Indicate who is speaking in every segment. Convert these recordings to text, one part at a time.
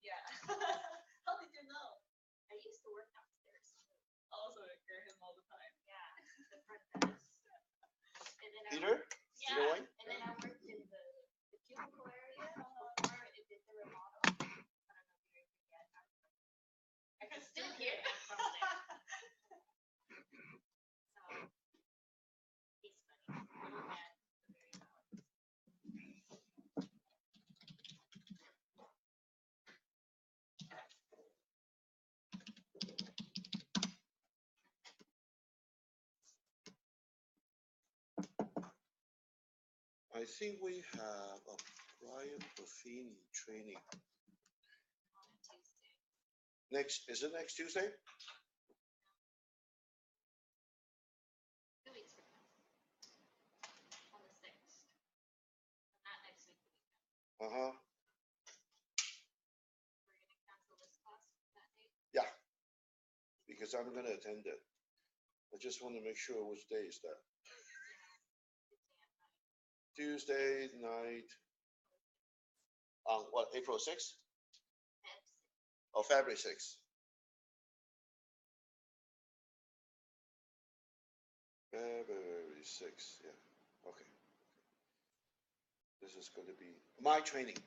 Speaker 1: Yeah. How did you know? I used to work upstairs. Also, I hear him all the time. Yeah, the front desk. And then
Speaker 2: Peter?
Speaker 1: yeah,
Speaker 2: Peter Wayne?
Speaker 1: and then I worked in the cubicle area where it did the remodel. I don't know if you yet. I can still hear it from there. So he's funny. Little man, very loud.
Speaker 2: I think we have a Brian Buffini training.
Speaker 1: On Tuesday.
Speaker 2: Is it next Tuesday?
Speaker 1: 2 weeks from now. On the 6th. Not next week, the weekend.
Speaker 2: Uh-huh.
Speaker 1: We're gonna cancel this class that date.
Speaker 2: Yeah. Because I'm gonna attend it. I just want to make sure which day is that. Tuesday night on what, April 6th? Oh, February 6th. February 6th, yeah. Okay. This is going to be my training.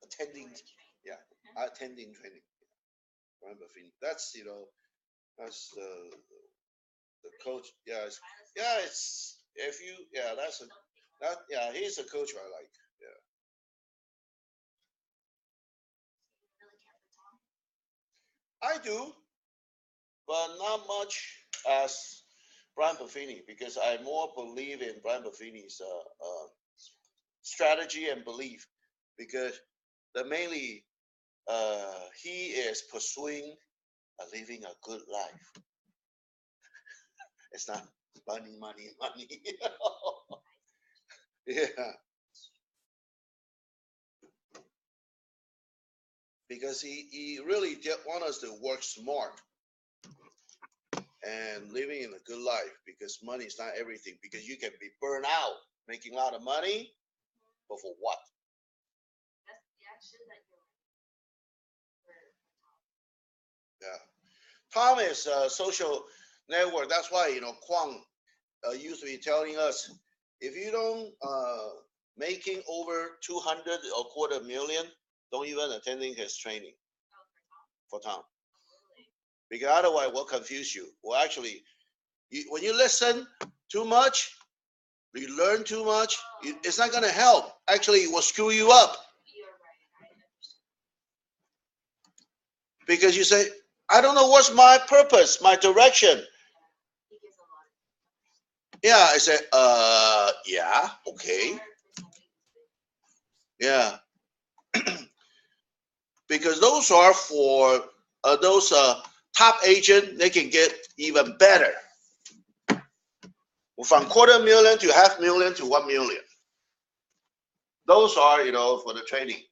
Speaker 2: Attending, yeah, attending training. Brian Buffini. That's, that's the coach. Yeah, it's if you, yeah, yeah, he's a coach I like. Yeah. I do, but not much as Brian Buffini because I more believe in Brian Buffini's strategy and belief because mainly he is pursuing living a good life. It's not money, money, money. Yeah. Because he really wants us to work smart and living in a good life because money is not everything because you can be burned out making a lot of money, but for what?
Speaker 1: That's the action that you're
Speaker 2: Yeah. Tom is a social network. That's why, Kwang used to be telling us, if you don't making over 200 or quarter million, don't even attending his training for Tom. Because otherwise, will confuse you. Well, actually, when you listen too much, you learn too much, it's not going to help. Actually, it will screw you up.
Speaker 1: You're right. I understand.
Speaker 2: Because you say, I don't know what's my purpose, my direction.
Speaker 1: He gives a lot of
Speaker 2: Yeah, I said, yeah, okay. Yeah. Because those are for those top agent, they can get even better. From quarter million to half million to 1 million. Those are, for the training.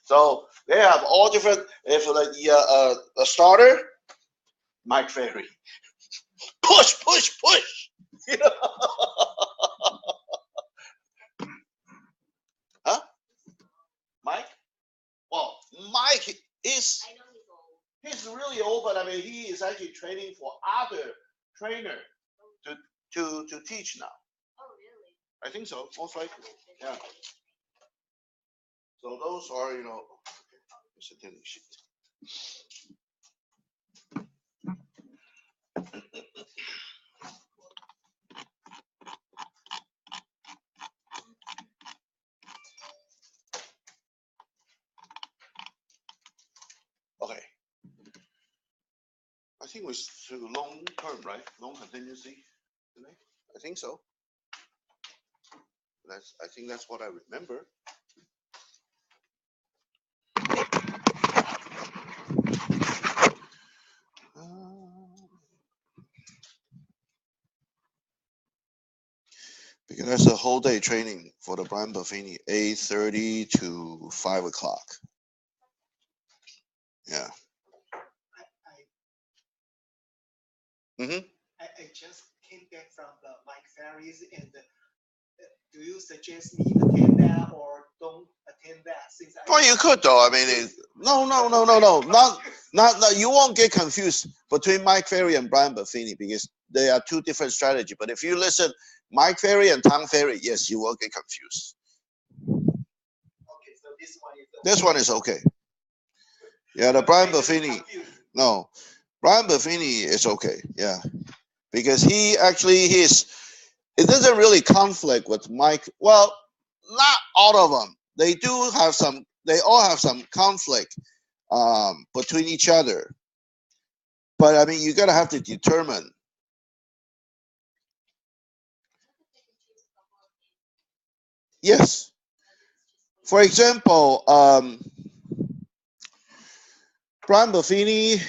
Speaker 2: So they have all different, for a starter, Mike Ferry. Push, push, push. Huh? Mike? Well, Mike is,
Speaker 1: I know he's old.
Speaker 2: he's really old, but I mean, he is actually training for other trainer to teach now.
Speaker 1: Oh, really?
Speaker 2: I think so, most likely. Yeah. So those are, it's a tennis sheet. Okay. I think we to long term, right? Long continuously today. I think so. I think that's what I remember. Because that's a whole day training for the Brian Buffini, 8:30 to 5 o'clock. Yeah.
Speaker 3: I just came back from the Mike Ferries and do you suggest me attend that or don't attend that? Since
Speaker 2: Well, you could though. I mean, no, not. You won't get confused between Mike Ferry and Brian Buffini because they are two different strategies. But if you listen, Mike Ferry and Tom Ferry, yes, you will get confused.
Speaker 3: Okay, so this one is
Speaker 2: This one is okay. Yeah, the Brian Buffini. No, Brian Buffini is okay. Yeah, because he actually it doesn't really conflict with Mike. Well, not all of them. They do have some. They all have some conflict between each other. But I mean, you gotta have to determine. Yes. For example, Brian Buffini,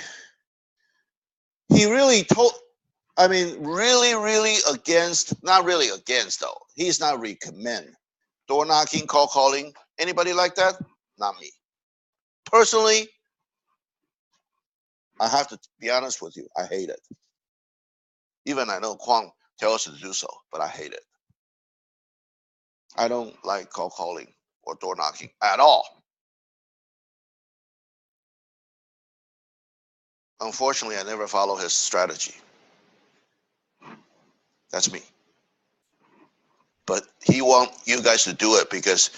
Speaker 2: he really told. I mean, really against. Not really against though. He's not recommend door knocking, call calling. Anybody like that? Not me. Personally, I have to be honest with you. I hate it. Even I know Kwang tells us to do so, but I hate it. I don't like call calling or door knocking at all. Unfortunately, I never follow his strategy. That's me. But he want you guys to do it because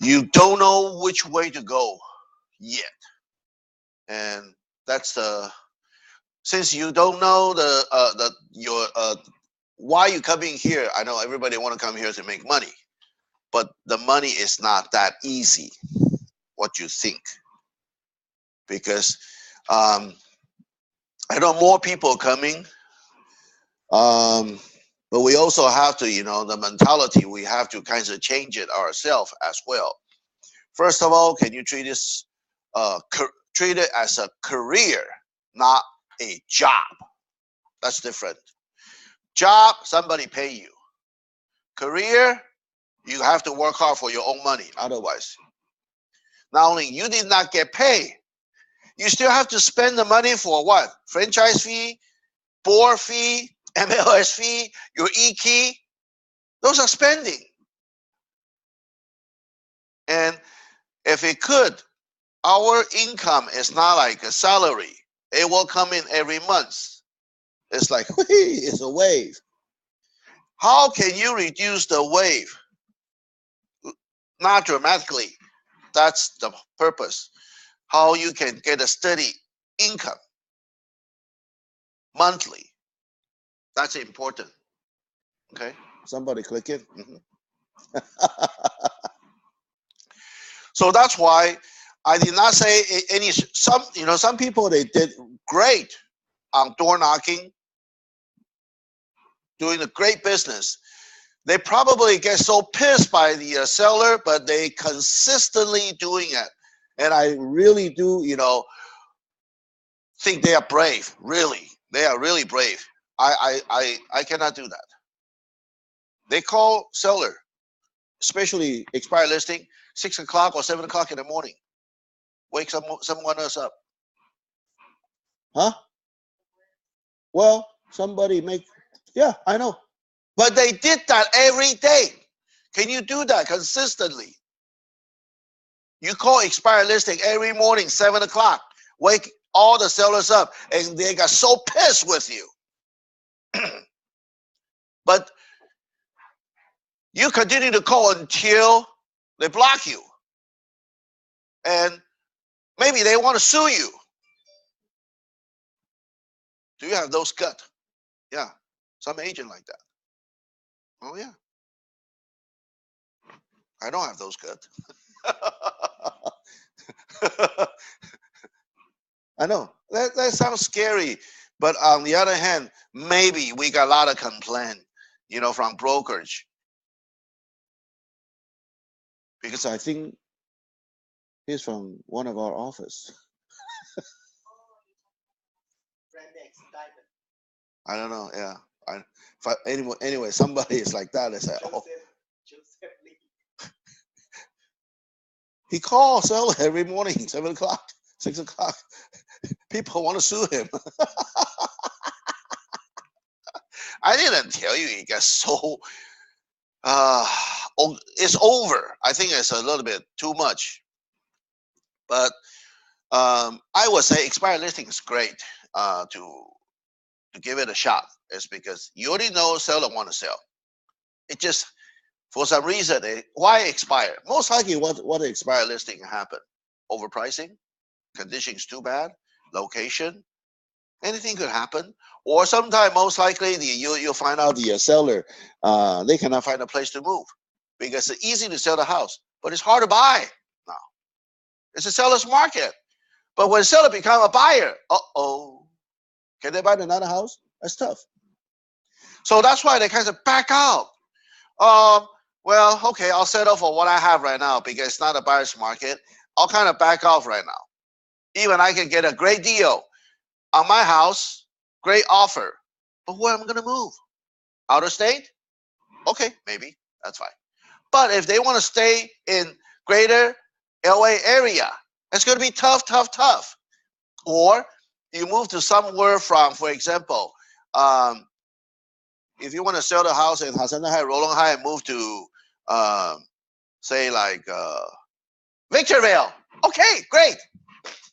Speaker 2: you don't know which way to go yet. And that's since you don't know why you coming here. I know everybody want to come here to make money, but the money is not that easy. What you think? Because I know more people coming, but we also have to, the mentality. We have to kind of change it ourselves as well. First of all, can you treat this treat it as a career, not a job? That's different. Job, somebody pay you. Career, you have to work hard for your own money. Otherwise, not only you did not get paid, you still have to spend the money for what? Franchise fee, board fee, MLS fee, your e-key. Those are spending. And if it could, our income is not like a salary. It will come in every month. It's like, it's a wave. How can you reduce the wave? Not dramatically. That's the purpose. How you can get a steady income monthly. That's important. Okay. Somebody click it. So that's why I did not say any. Some people they did great on door knocking, doing a great business. They probably get so pissed by the seller, but they consistently doing it. And I really do, think they are brave. Really, they are really brave. I cannot do that. They call seller, especially expired listing, 6 o'clock or 7 o'clock in the morning. Wake someone else up. Huh? Well, somebody yeah, I know. But they did that every day. Can you do that consistently? You call expired listing every morning, 7 o'clock. Wake all the sellers up, and they got so pissed with you. But you continue to call until they block you. And maybe they want to sue you. Do you have those guts? Yeah, some agent like that. Oh, yeah. I don't have those guts. I know. That sounds scary. But on the other hand, maybe we got a lot of complaint, from brokerage. Because I think he's from one of our office. I don't know. Yeah. Anyway, somebody is like that. They say, oh. He calls seller every morning, 7 o'clock, 6 o'clock. People want to sue him. I didn't tell you he got so it's over. I think it's a little bit too much. But I would say expired listing is great to give it a shot. It's because you already know seller want to sell. It just for some reason why expire? Most likely what the expired listing happen? Overpricing, conditions too bad, location, anything could happen. Or sometime most likely you'll find out the seller they cannot find a place to move because it's easy to sell the house, but it's hard to buy now. It's a seller's market. But when seller become a buyer, can they buy another house? That's tough. So that's why they kind of back out. Well, okay, I'll settle for what I have right now because it's not a buyer's market. I'll kind of back off right now. Even I can get a great deal on my house, great offer. But where am I going to move? Out of state? Okay, maybe. That's fine. But if they want to stay in greater LA area, it's going to be tough, tough, tough. Or you move to somewhere from, for example, if you want to sell the house in Hacienda High, Rolling High, and move to, say, like Victorville. Okay, great.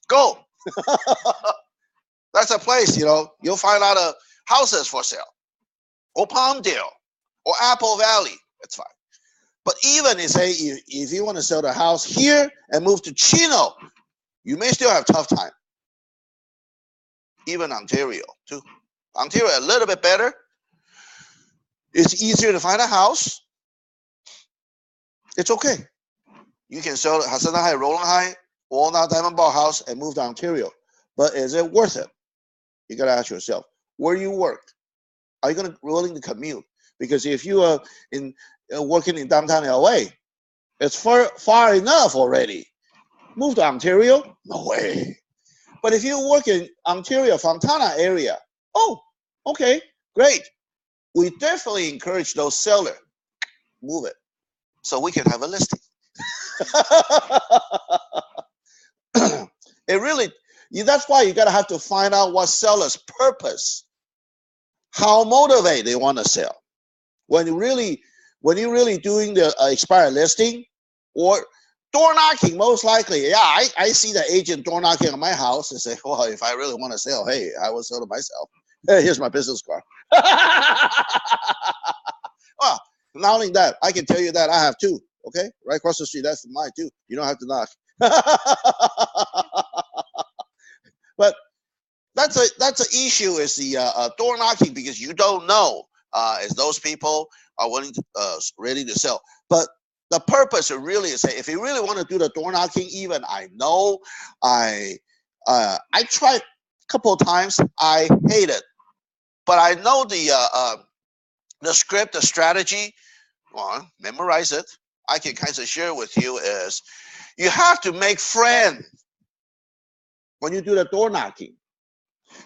Speaker 2: Go. That's a place, you'll find a lot of houses for sale. Or Palmdale. Or Apple Valley. That's fine. But even if you want to sell the house here and move to Chino, you may still have tough time. Even Ontario, too. Ontario a little bit better. It's easier to find a house. It's okay. You can sell Hacienda High, Rolling High, Walnut, Diamond Bar House, and move to Ontario. But is it worth it? You got to ask yourself, where you work? Are you willing to commute? Because if you are working in downtown LA, it's far enough already. Move to Ontario? No way. But if you work in Ontario, Fontana area, okay, great. We definitely encourage those sellers, move it, so we can have a listing. That's why you gotta have to find out what seller's purpose, how motivate they want to sell. When you're really doing the expired listing or door knocking, most likely, yeah, I see the agent door knocking on my house and say, well, if I really want to sell, hey, I will sell to myself. Hey, here's my business card. Well, not only that, I can tell you that I have two. Okay, right across the street. That's mine too. You don't have to knock. But that's an issue is the door knocking because you don't know if those people are willing to ready to sell. But the purpose of really is say if you really want to do the door knocking, even I know I tried a couple of times. I hate it, but I know the script, the strategy. Well, memorize it. I can kind of share with you is you have to make friends when you do the door knocking.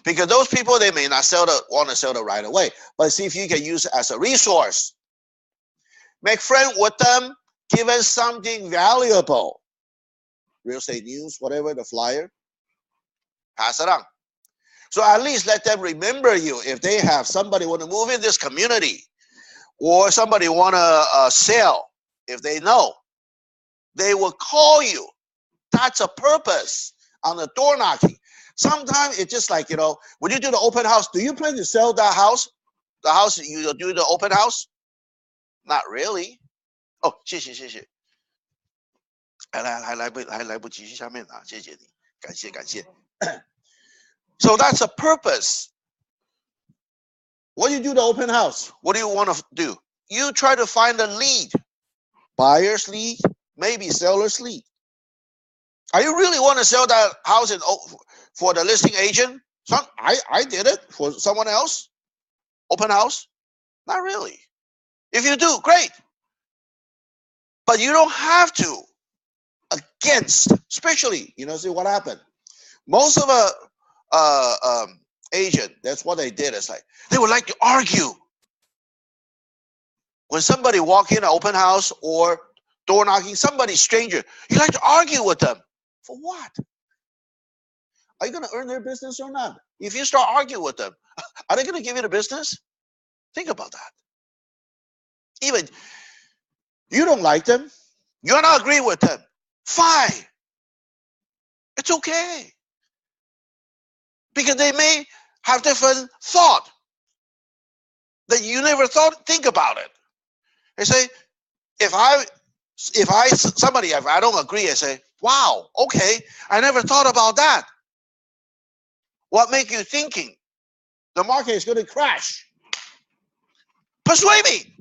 Speaker 2: Because those people, they may not want to sell it right away. But see if you can use it as a resource. Make friends with them, give them something valuable. Real estate news, whatever, the flyer. Pass it on. So at least let them remember you if they have somebody want to move in this community. Or somebody want to sell. If they know, they will call you. That's a purpose on the door knocking. Sometimes it's just like, when you do the open house, do you plan to sell that house? The house you do the open house? Not really. Oh, 谢谢谢谢。还来不及去下面啊，谢谢你，感谢感谢。So that's a purpose. When you do the open house, what do you want to do? You try to find a lead. Buyer's lead, maybe seller's lead. Are you really want to sell that house for the listing agent? I did it for someone else. Open house? Not really. If you do, great. But you don't have to. Against, especially, see what happened. Most of a agent, that's what they did. It's like they would like to argue. When somebody walk in an open house or door knocking, somebody stranger, you like to argue with them. For what? Are you going to earn their business or not? If you start arguing with them, are they going to give you the business? Think about that. Even You don't like them. You're not agree with them. Fine. It's okay. Because they may have different thought that you never think about it. They say, if I don't agree, I say, wow, okay, I never thought about that. What make you thinking the market is going to crash? Persuade me,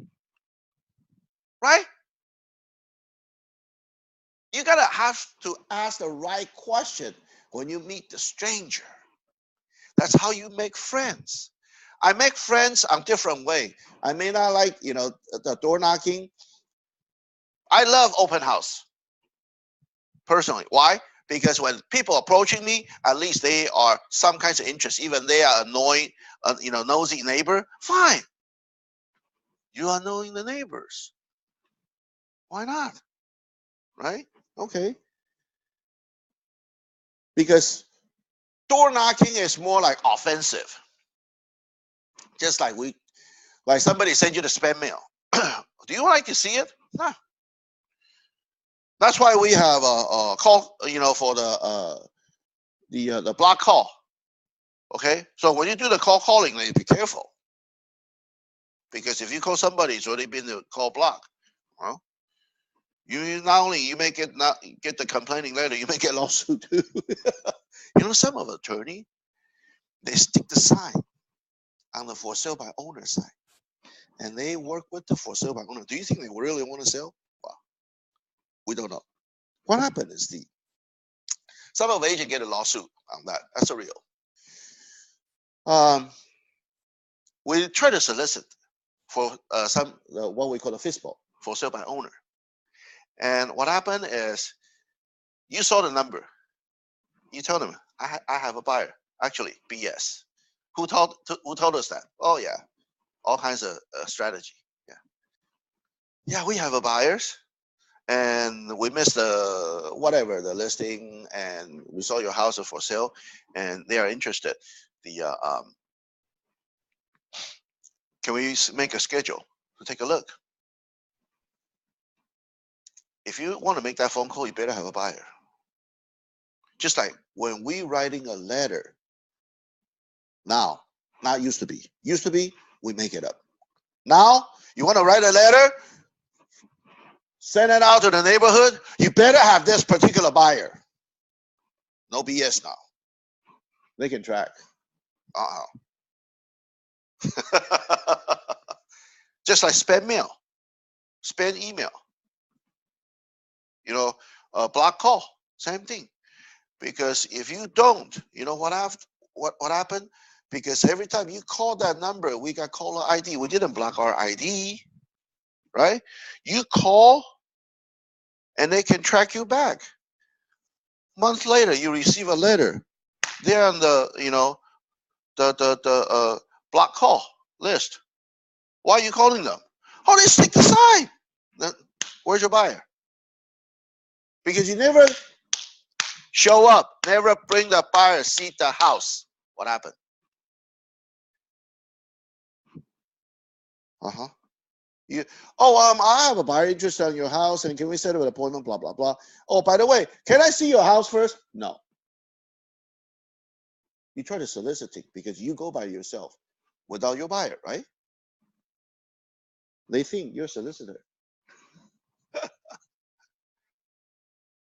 Speaker 2: right? You gotta have to ask the right question when you meet the stranger. That's how you make friends. I make friends on different way. I may not like, the door knocking. I love open house, personally. Why? Because when people approaching me, at least they are some kinds of interest. Even they are annoying, nosy neighbor. Fine. You are knowing the neighbors. Why not? Right? Okay. Because door knocking is more like offensive. Just like somebody send you the spam mail. Do you like to see it? No. That's why we have a call, for the block call. Okay, so when you do the calling, then be careful, because if you call somebody, it's already been the call block. Well, you not only you may get the complaining letter, you may get lawsuit too. Some of attorney, they stick the sign on the for sale by owner side, and they work with the for sale by owner. Do you think they really want to sell? Well, we don't know. What happened is some of the agent get a lawsuit on that. That's a real. We try to solicit for some what we call a FISBO, for sale by owner. And what happened is, you saw the number. You tell them, I have a buyer. Actually, BS. Who told us that? Oh yeah, all kinds of strategy. Yeah, we have a buyers, and we missed the listing, and we saw your house for sale, and they are interested. Can we make a schedule to take a look? If you want to make that phone call, you better have a buyer. Just like when we writing a letter now, not used to be. Used to be, we make it up. Now, you want to write a letter, send it out to the neighborhood, you better have this particular buyer. No BS now. They can track. Just like spam mail, spam email, block call, same thing. Because if you don't, you know what happened? Because every time you call that number, we got caller ID. We didn't block our ID, right? You call, and they can track you back. Months later, you receive a letter. They're on the block call list. Why are you calling them? Oh, they stick the sign. Where's your buyer? Because you never show up, never bring the buyer, see the house. What happened? I have a buyer interested in your house, and can we set up an appointment? Blah blah blah. Oh, by the way, can I see your house first? No. You try to solicit it because you go by yourself without your buyer, right? They think you're a solicitor.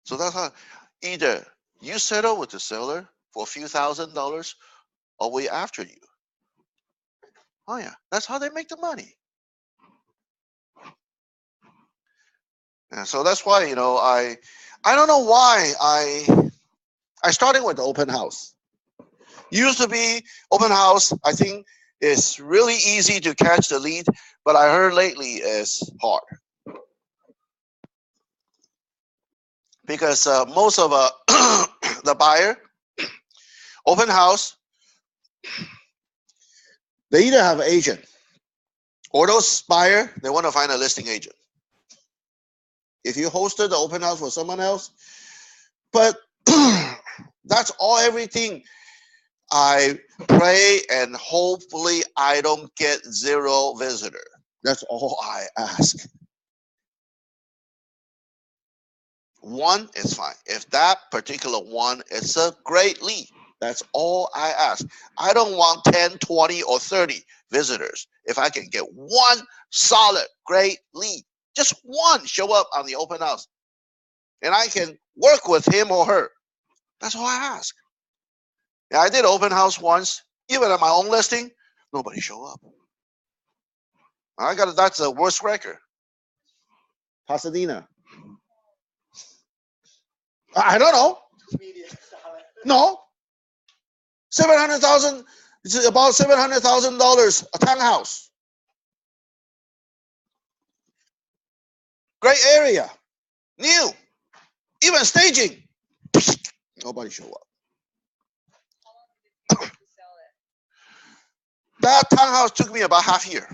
Speaker 2: So that's how either you settle with the seller for a few $1,000s, or we after you. Oh yeah, that's how they make the money. And so that's why I don't know why I started with the open house. Used to be open house. I think it's really easy to catch the lead, but I heard lately is hard because most of the buyer open house, they either have an agent or those buyer, they want to find a listing agent. If you hosted the open house for someone else, but that's everything. I pray and hopefully I don't get 0 visitor. That's all I ask. one is fine. If that particular one is a great lead, that's all I ask. I don't want 10, 20, or 30 visitors. If I can get one solid, great lead, just one show up on the open house, and I can work with him or her, that's all I ask. Yeah, I did open house once, even at my own listing, nobody show up. That's the worst record. Pasadena. I don't know.
Speaker 3: Media solid.
Speaker 2: No. 700,000. It's about $700,000 a townhouse. Great area. New. Even staging. Nobody show up.
Speaker 1: How long did it take to sell it?
Speaker 2: That townhouse took me about half a year.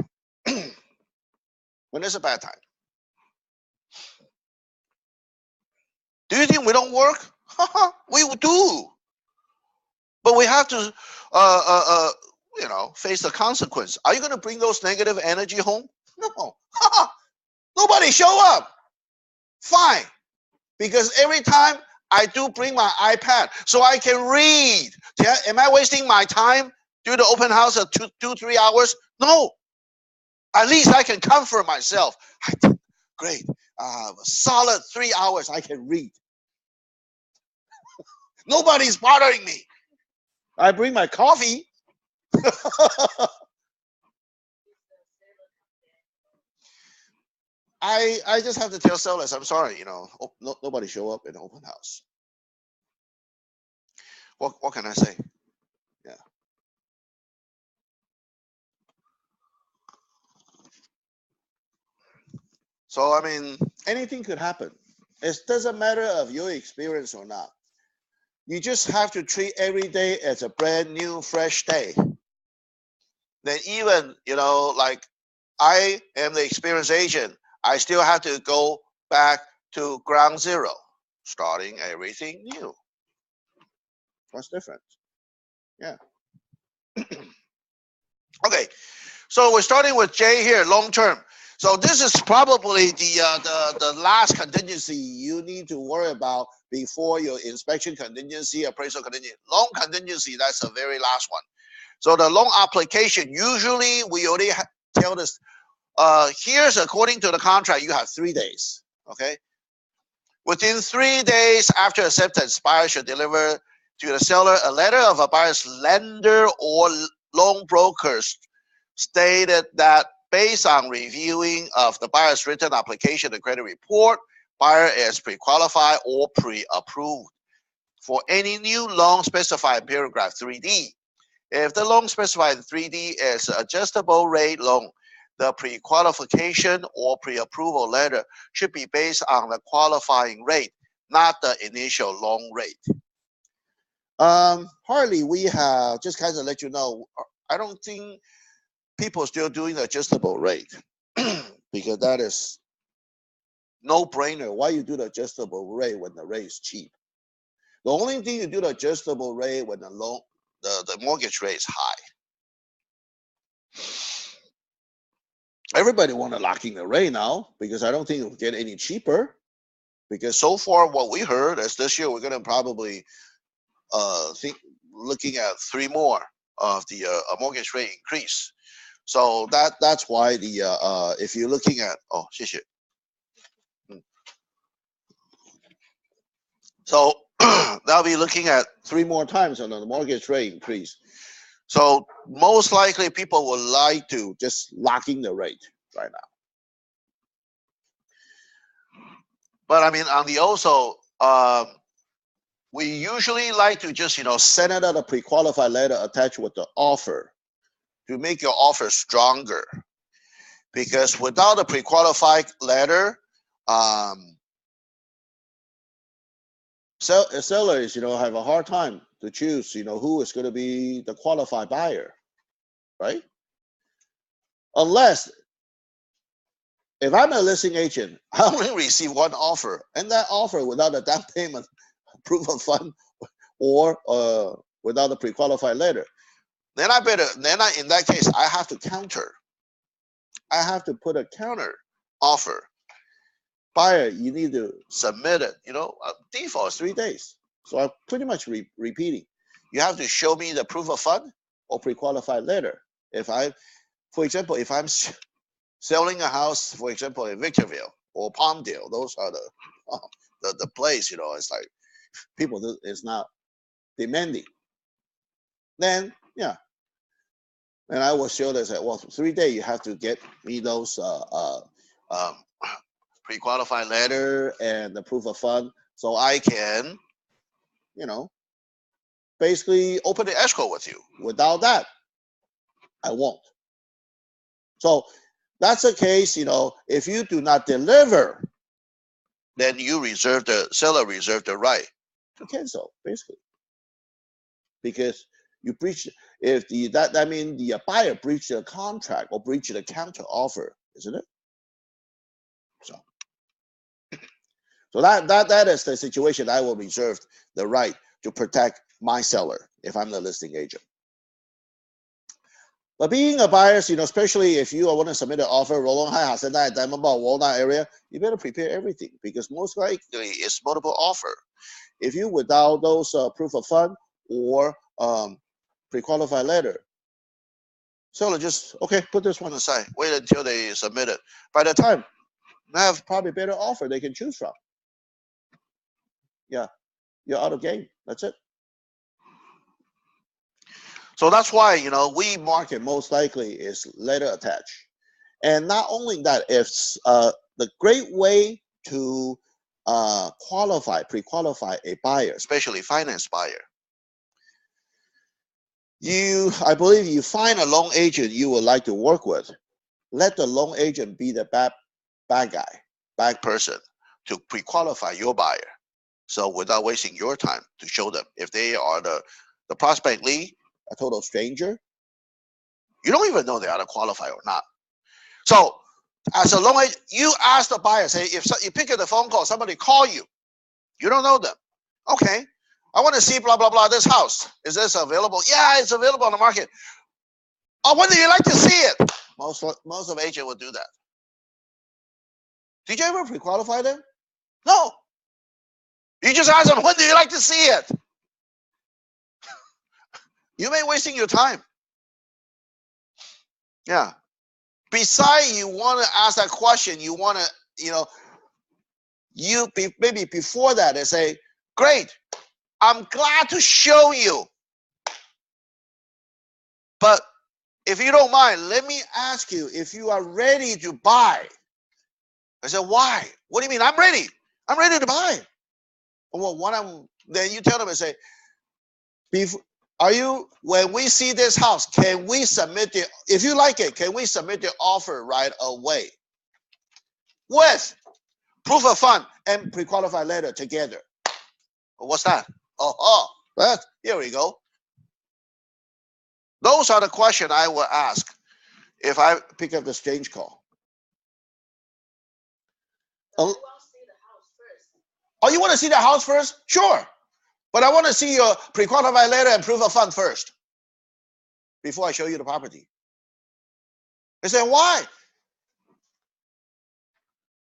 Speaker 2: When it's a bad time. Do you think we don't work? We do. But we have to, face the consequence. Are you going to bring those negative energy home? No. Nobody show up. Fine. Because every time I do bring my iPad so I can read. Am I wasting my time do the open house at 3 hours? No. At least I can comfort myself. Great. Solid 3 hours I can read. Nobody's bothering me. I bring my coffee. I just have to tell sellers, I'm sorry, nobody show up in the open house. What can I say? Yeah. So, I mean, anything could happen. It doesn't matter of your experience or not. You just have to treat every day as a brand new, fresh day. Then even, like I am the experienced agent, I still have to go back to ground zero, starting everything new. What's different? Yeah. Okay, so we're starting with J here, long term. So this is probably the last contingency you need to worry about before your inspection contingency, appraisal contingency. Loan contingency, that's the very last one. So the loan application, usually we already tell this, here's according to the contract, you have 3 days, okay? Within 3 days after acceptance, buyer should deliver to the seller a letter of a buyer's lender or loan brokers stated that based on reviewing of the buyer's written application and credit report, buyer is pre-qualified or pre-approved for any new loan specified in paragraph 3D. If the loan specified in 3D is adjustable rate loan, the pre-qualification or pre-approval letter should be based on the qualifying rate, not the initial loan rate. Hardly we have, just kind of let you know, I don't think people are still doing the adjustable rate because that is no brainer. Why you do the adjustable rate when the rate is cheap? The only thing you do the adjustable rate when the loan, the mortgage rate is high. Everybody want to lock in the rate now because I don't think it will get any cheaper. Because so far what we heard is this year we're going to probably looking at 3 more of the mortgage rate increase. So that's why the if you're looking at 谢谢. So they'll be looking at 3 more times on the mortgage rate increase. So most likely people would like to just lock in the rate right now. But I mean, on the also, we usually like to just, send out a pre-qualified letter attached with the offer to make your offer stronger. Because without a pre-qualified letter, sellers, have a hard time to choose, who is going to be the qualified buyer, right? Unless, if I'm a listing agent, I only receive 1 offer, and that offer without a down payment, proof of fund, or without a pre-qualified letter, then in that case, I have to counter. I have to put a counter offer. buyer, you need to submit it. Default is 3 days. So I'm pretty much repeating. You have to show me the proof of fund or pre-qualified letter. For example, if I'm selling a house, for example, in Victorville or Palmdale, those are the place. It's like people is not demanding. Then yeah, and I will show this. Well, 3 days you have to get me those um, pre-qualified letter and the proof of fund, so I can, basically open the escrow with you. Without that, I won't. So that's the case. If you do not deliver, then the seller reserve the right to cancel, basically, because you breach. If that means the buyer breached the contract or breached the counter offer, isn't it? So that is the situation. I will reserve the right to protect my seller if I'm the listing agent. But being a buyer, especially if you want to submit an offer, Rolong High, Hacienda, Diamond Bar, Walnut area, you better prepare everything because most likely it's multiple offer. If you without those proof of fund or pre-qualified letter, seller just, okay, put this one aside. Wait until they submit it. By the time, they have probably better offer they can choose from. Yeah, you're out of game. That's it. So that's why, we market most likely is letter attached. And not only that, it's the great way to pre-qualify a buyer, especially finance buyer. I believe you find a loan agent you would like to work with. Let the loan agent be the bad person to pre-qualify your buyer. So without wasting your time to show them, if they are the prospect lead, a total stranger, you don't even know they are qualified or not. So as a loan agent, you ask the buyer, say, if you pick up the phone call, somebody call you, you don't know them. Okay, I want to see blah, blah, blah, this house. Is this available? Yeah, it's available on the market. Oh, when do you like to see it? Most of agents will do that. Did you ever pre-qualify them? No. You just ask them, when do you like to see it? You may wasting your time. Yeah. Besides, you want to ask that question, you want to, maybe before that, they say, great, I'm glad to show you. But if you don't mind, let me ask you if you are ready to buy. I said, why? What do you mean? I'm ready. I'm ready to buy. Well, then you tell them and say, when we see this house, can we submit it? If you like it, can we submit the offer right away? With proof of fund and pre-qualified letter together. What's that? Here we go. Those are the questions I will ask if I pick up the exchange call. Oh, you want to see the house first? Sure. But I want to see your pre-qualified letter and proof of fund first before I show you the property. They say, why?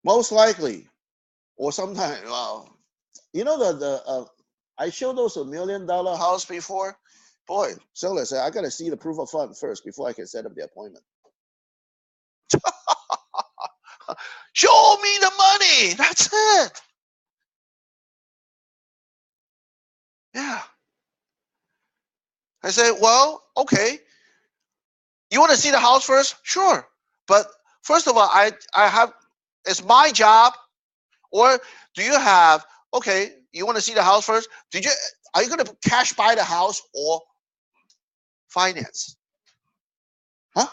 Speaker 2: Most likely, or sometimes, I showed those $1 million house before. Boy, seller said, I got to see the proof of fund first before I can set up the appointment. Show me the money. That's it. Yeah. I said, well, okay. You want to see the house first? Sure. But first of all, it's my job. Or do you have, okay, you want to see the house first? Are you going to cash buy the house or finance? Huh?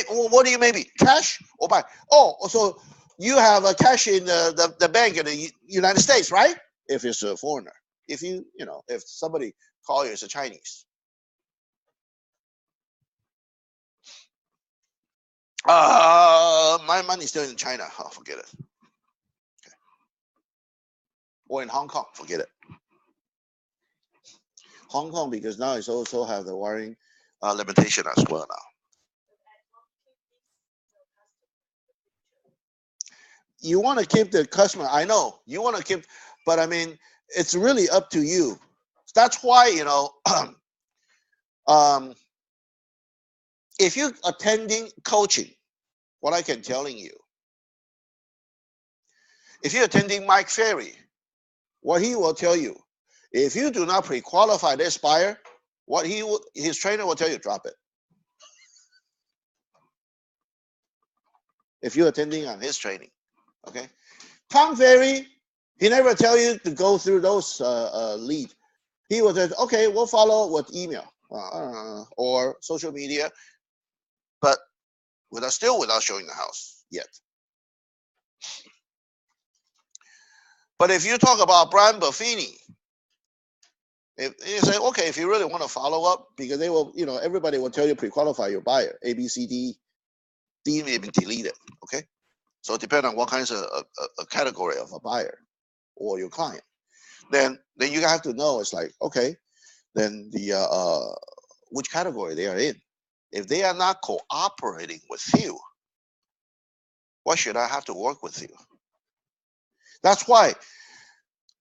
Speaker 2: What do you maybe? Cash or buy? Oh, so you have a cash in the bank in the United States, right? If it's a foreigner. If if somebody call you as a Chinese. My money's still in China. Oh, forget it. Okay. Or in Hong Kong, forget it. Hong Kong, because now it's also have the wiring limitation as well now. you want to keep the customer. I know you want to keep, but I mean, it's really up to you. That's why, you know, if you're attending coaching, what I can telling you, if you're attending Mike Ferry, what he will tell you, if you do not pre-qualify this buyer, what his trainer will tell you, drop it. If you're attending on his training, okay? Tom Ferry, he never tell you to go through those lead. He will say, okay, we'll follow with email or social media, but without showing the house yet. But if you talk about Brian Buffini, if you say, okay, if you really want to follow up, because they will, you know, everybody will tell you pre-qualify your buyer, A, B, C, D. D may be deleted, okay? So it depends on what kinds of a category of a buyer or your client. Then you have to know, it's like, okay, then the which category they are in. If they are not cooperating with you, why should I have to work with you? That's why,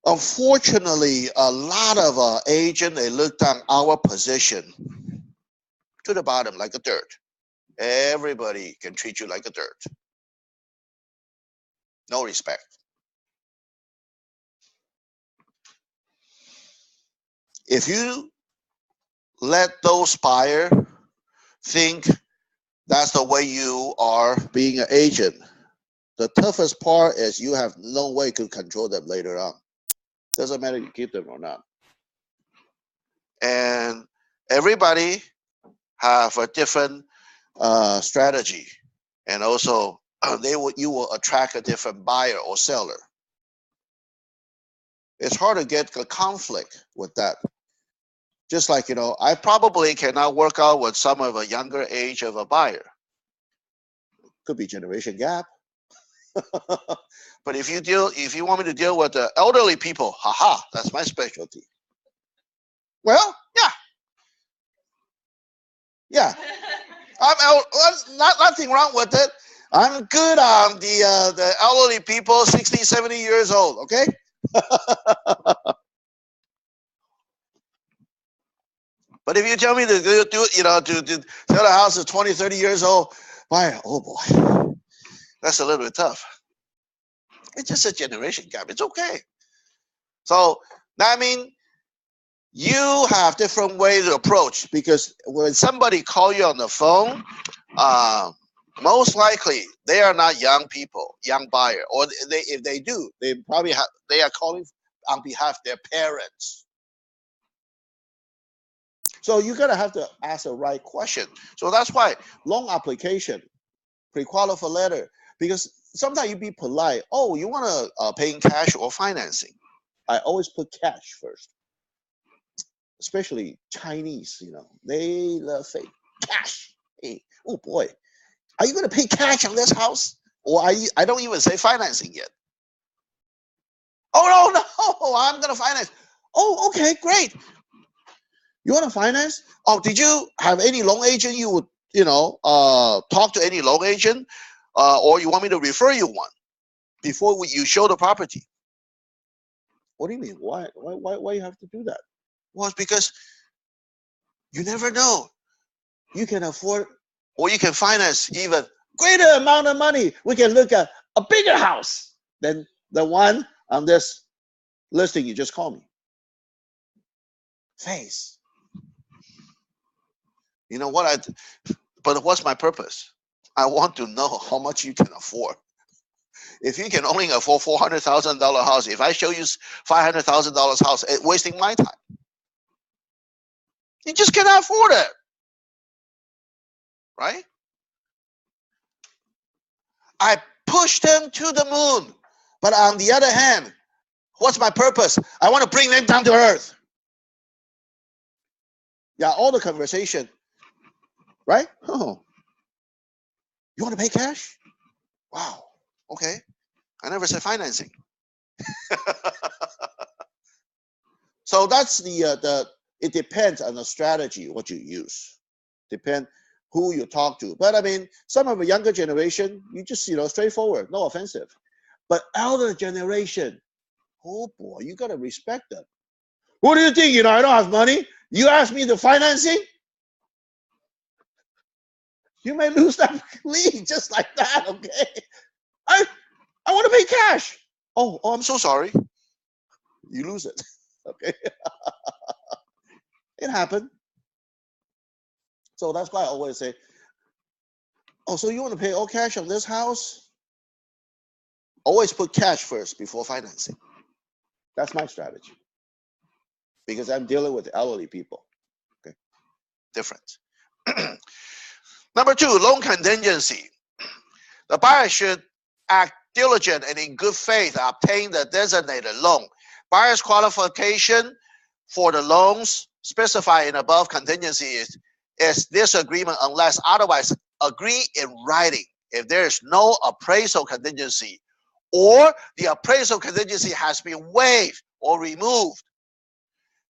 Speaker 2: unfortunately, a lot of agents, they look down our position to the bottom like a dirt. Everybody can treat you like a dirt. No respect. If you let those buyers think that's the way you are being an agent, the toughest part is you have no way to control them later on. Doesn't matter you keep them or not. And everybody have a different strategy, and also you will attract a different buyer or seller. It's hard to get a conflict with that. Just like, you know, I probably cannot work out with some of a younger age of a buyer. Could be generation gap. But if you want me to deal with the elderly people, haha, that's my specialty. Well, yeah. Nothing wrong with it. I'm good on the elderly people, 60, 70 years old, okay? But if you tell me to do, you know, to sell a house is 20, 30 years old, why, oh boy, that's a little bit tough. It's just a generation gap. It's okay. So, I mean, you have different ways to approach, because when somebody call you on the phone, most likely they are not young people, young buyer, or if they do, they are calling on behalf of their parents. So you gotta have to ask the right question. So that's why loan application, pre-qualify letter, because sometimes you be polite. Oh, you want to pay in cash or financing? I always put cash first. Especially Chinese, you know, they love fake cash. Hey, oh boy, are you gonna pay cash on this house? Or I don't even say financing yet. Oh no, I'm gonna finance. Oh, okay, great. You want to finance? Oh, did you have any loan agent you would, you know, talk to any loan agent, or you want me to refer you one before you show the property? What do you mean? Why you have to do that? Well, it's because you never know. You can afford, or you can finance even greater amount of money. We can look at a bigger house than the one on this listing you just called me. Face. You know what but what's my purpose? I want to know how much you can afford. If you can only afford $400,000 house, if I show you $500,000 house, it's wasting my time. You just cannot afford it, right? I push them to the moon, but on the other hand, what's my purpose? I want to bring them down to earth. Yeah, all the conversation, right? Oh, you want to pay cash? Wow. Okay. I never said financing. So that's it depends on the strategy what you use. Depend who you talk to. But I mean, some of the younger generation, you just, you know, straightforward, no offensive. But elder generation, oh boy, you gotta respect them. What do you think? You know, I don't have money. You ask me the financing, you may lose that lead just like that. Okay, I want to pay cash. Oh, I'm so sorry. You lose it. Okay, it happened. So that's why I always say, oh, so you want to pay all cash on this house? Always put cash first before financing. That's my strategy. Because I'm dealing with elderly people. Okay, different. Number 2, loan contingency. The buyer should act diligent and in good faith to obtain the designated loan. Buyer's qualification for the loans specified in above contingency is this agreement unless otherwise agreed in writing. If there is no appraisal contingency or the appraisal contingency has been waived or removed,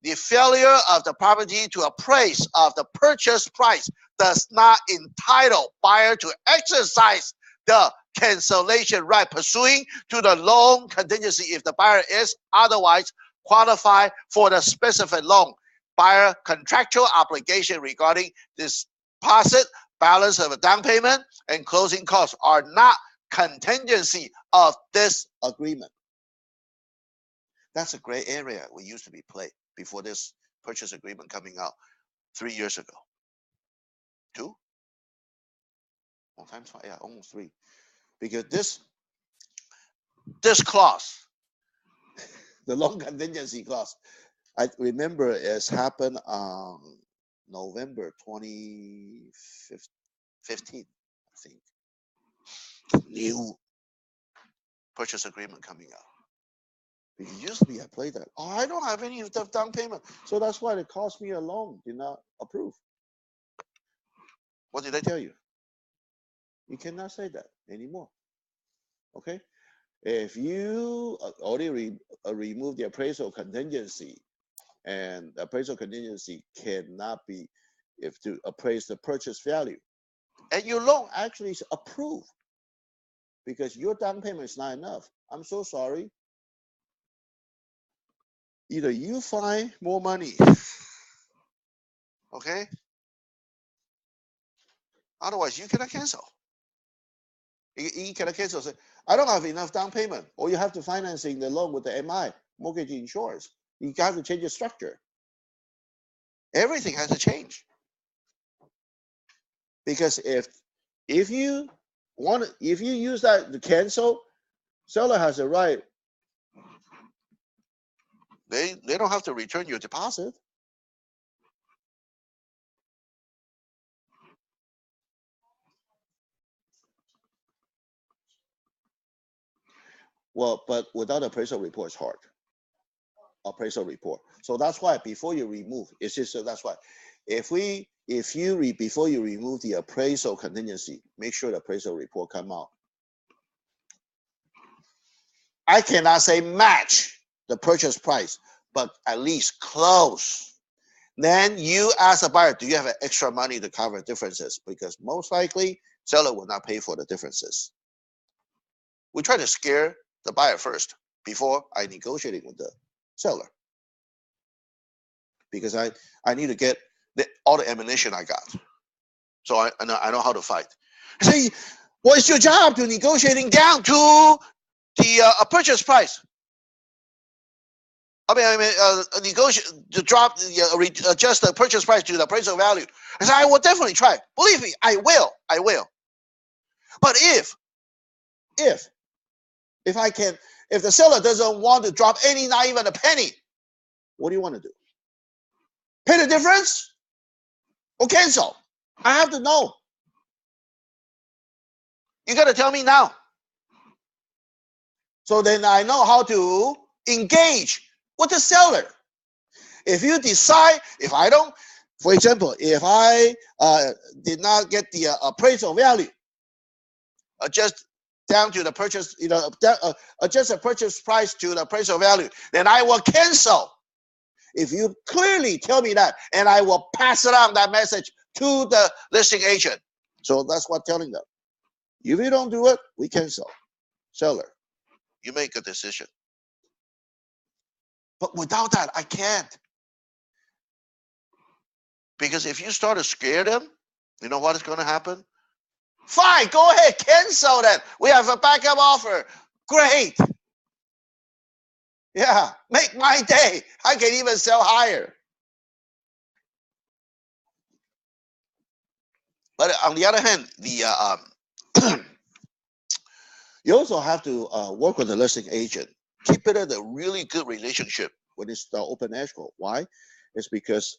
Speaker 2: the failure of the property to appraise of the purchase price does not entitle buyer to exercise the cancellation right pursuing to the loan contingency if the buyer is otherwise qualified for the specific loan. Buyer contractual obligation regarding deposit, balance of a down payment, and closing costs are not contingency of this agreement. That's a gray area we used to be played before this purchase agreement coming out 3 years ago. 2? Well, times 5, yeah, almost 3. Because this clause, the loan contingency clause, I remember it's happened on November 2015, I think. New purchase agreement coming out. Because usually I play that. Oh, I don't have any of the down payment. So that's why it cost me a loan, did not approve. What did I tell you? You cannot say that anymore. Okay? If you already remove the appraisal contingency, and the appraisal contingency cannot be if to appraise the purchase value, and your loan actually is approved because your down payment is not enough, I'm so sorry. Either you find more money, okay? Otherwise, you cannot cancel. You cannot cancel. Say, I don't have enough down payment, or you have to financing the loan with the MI, mortgage insurance. You have to change the structure. Everything has to change. Because if you use that to cancel, seller has a right. They don't have to return your deposit. Well, but without appraisal report, it's hard. Appraisal report. So that's why before you remove, it's just so that's why before you remove the appraisal contingency, make sure the appraisal report come out. I cannot say match the purchase price, but at least close. Then you ask the buyer, do you have extra money to cover differences? Because most likely, seller will not pay for the differences. We try to scare the buyer first before I negotiating with the seller. Because I need to get all the ammunition I got. So I know how to fight. I say, well, it's your job to negotiating down to the purchase price. Negotiate to drop adjust the purchase price to the appraisal value. I said, I will definitely try. Believe me, I will. But if I can, if the seller doesn't want to drop not even a penny, what do you want to do? Pay the difference or cancel? I have to know. You got to tell me now. So then I know how to engage with the seller. If you decide, if I don't, for example, if I did not get the appraisal value, adjust down to the purchase, adjust the purchase price to the appraisal value, then I will cancel. If you clearly tell me that, and I will pass it on that message to the listing agent. So that's what I'm telling them. If you don't do it, we cancel. Seller. You make a decision. But without that, I can't. Because if you start to scare them, you know what is going to happen? Fine, go ahead, cancel that. We have a backup offer. Great. Yeah, make my day. I can even sell higher. But on the other hand, you also have to work with the listing agent. Keep it a really good relationship when it's the open escrow. Why? It's because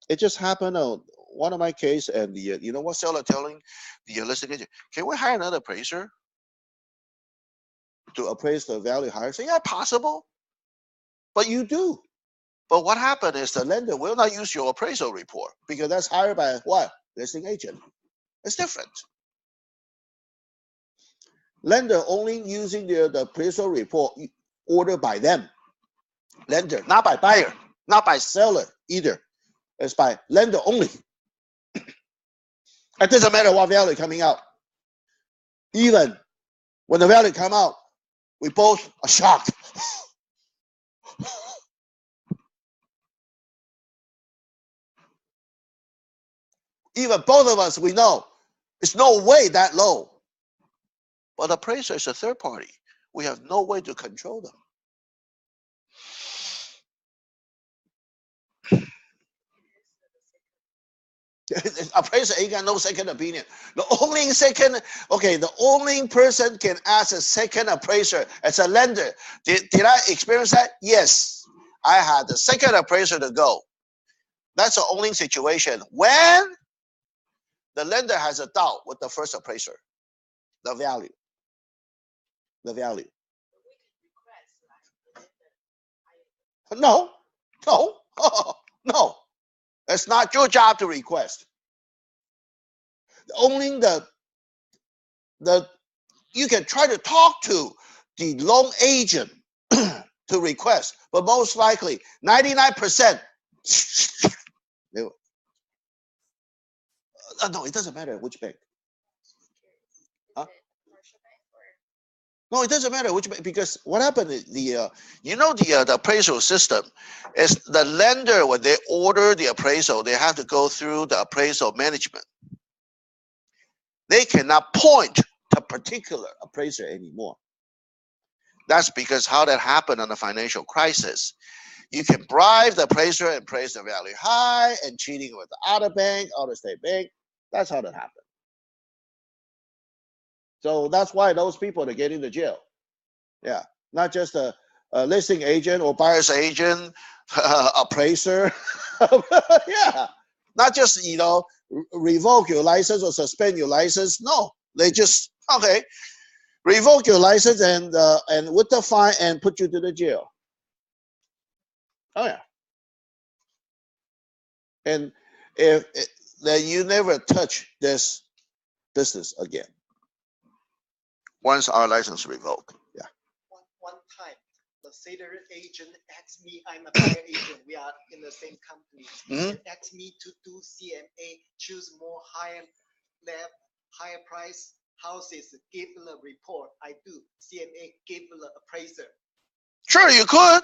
Speaker 2: it just happened on one of my case, and the you know what seller telling the listing agent, can we hire another appraiser to appraise the value higher? Say, yeah, possible, but you do. But what happened is the lender will not use your appraisal report because that's hired by what? Listing agent. It's different. Lender only using the appraisal report ordered by them. Lender, not by buyer, not by seller either. It's by lender only. It doesn't matter what value coming out. Even when the value come out, we both are shocked. Even both of us, we know it's no way that low. But the appraiser is a third party. We have no way to control them. Appraiser ain't got no second opinion. The only person can ask a second appraiser as a lender. Did I experience that? Yes. I had the second appraiser to go. That's the only situation when the lender has a doubt with the first appraiser. The value. The value. No. No. No. It's not your job to request. Only you can try to talk to the loan agent to request, but most likely 99%. No, it doesn't matter which bank. Huh? No, it doesn't matter which bank, because what happened is the appraisal system is the lender, when they order the appraisal, they have to go through the appraisal management. They cannot point to a particular appraiser anymore. That's because how that happened on the financial crisis. You can bribe the appraiser and appraise the value high and cheating with the other bank, other state bank. That's how that happened. So that's why those people are getting to jail. Yeah, not just a listing agent or buyer's agent, appraiser. Yeah, not just revoke your license or suspend your license. No, they just revoke your license and with the fine and put you to the jail. Oh yeah. And then you never touch this business again once our license revoked. Yeah.
Speaker 3: One time, the seller agent asked me, I'm a buyer agent, we are in the same company, and asked me to do CMA, choose more higher price houses, give the report. I do CMA, give the appraiser.
Speaker 2: Sure, you could,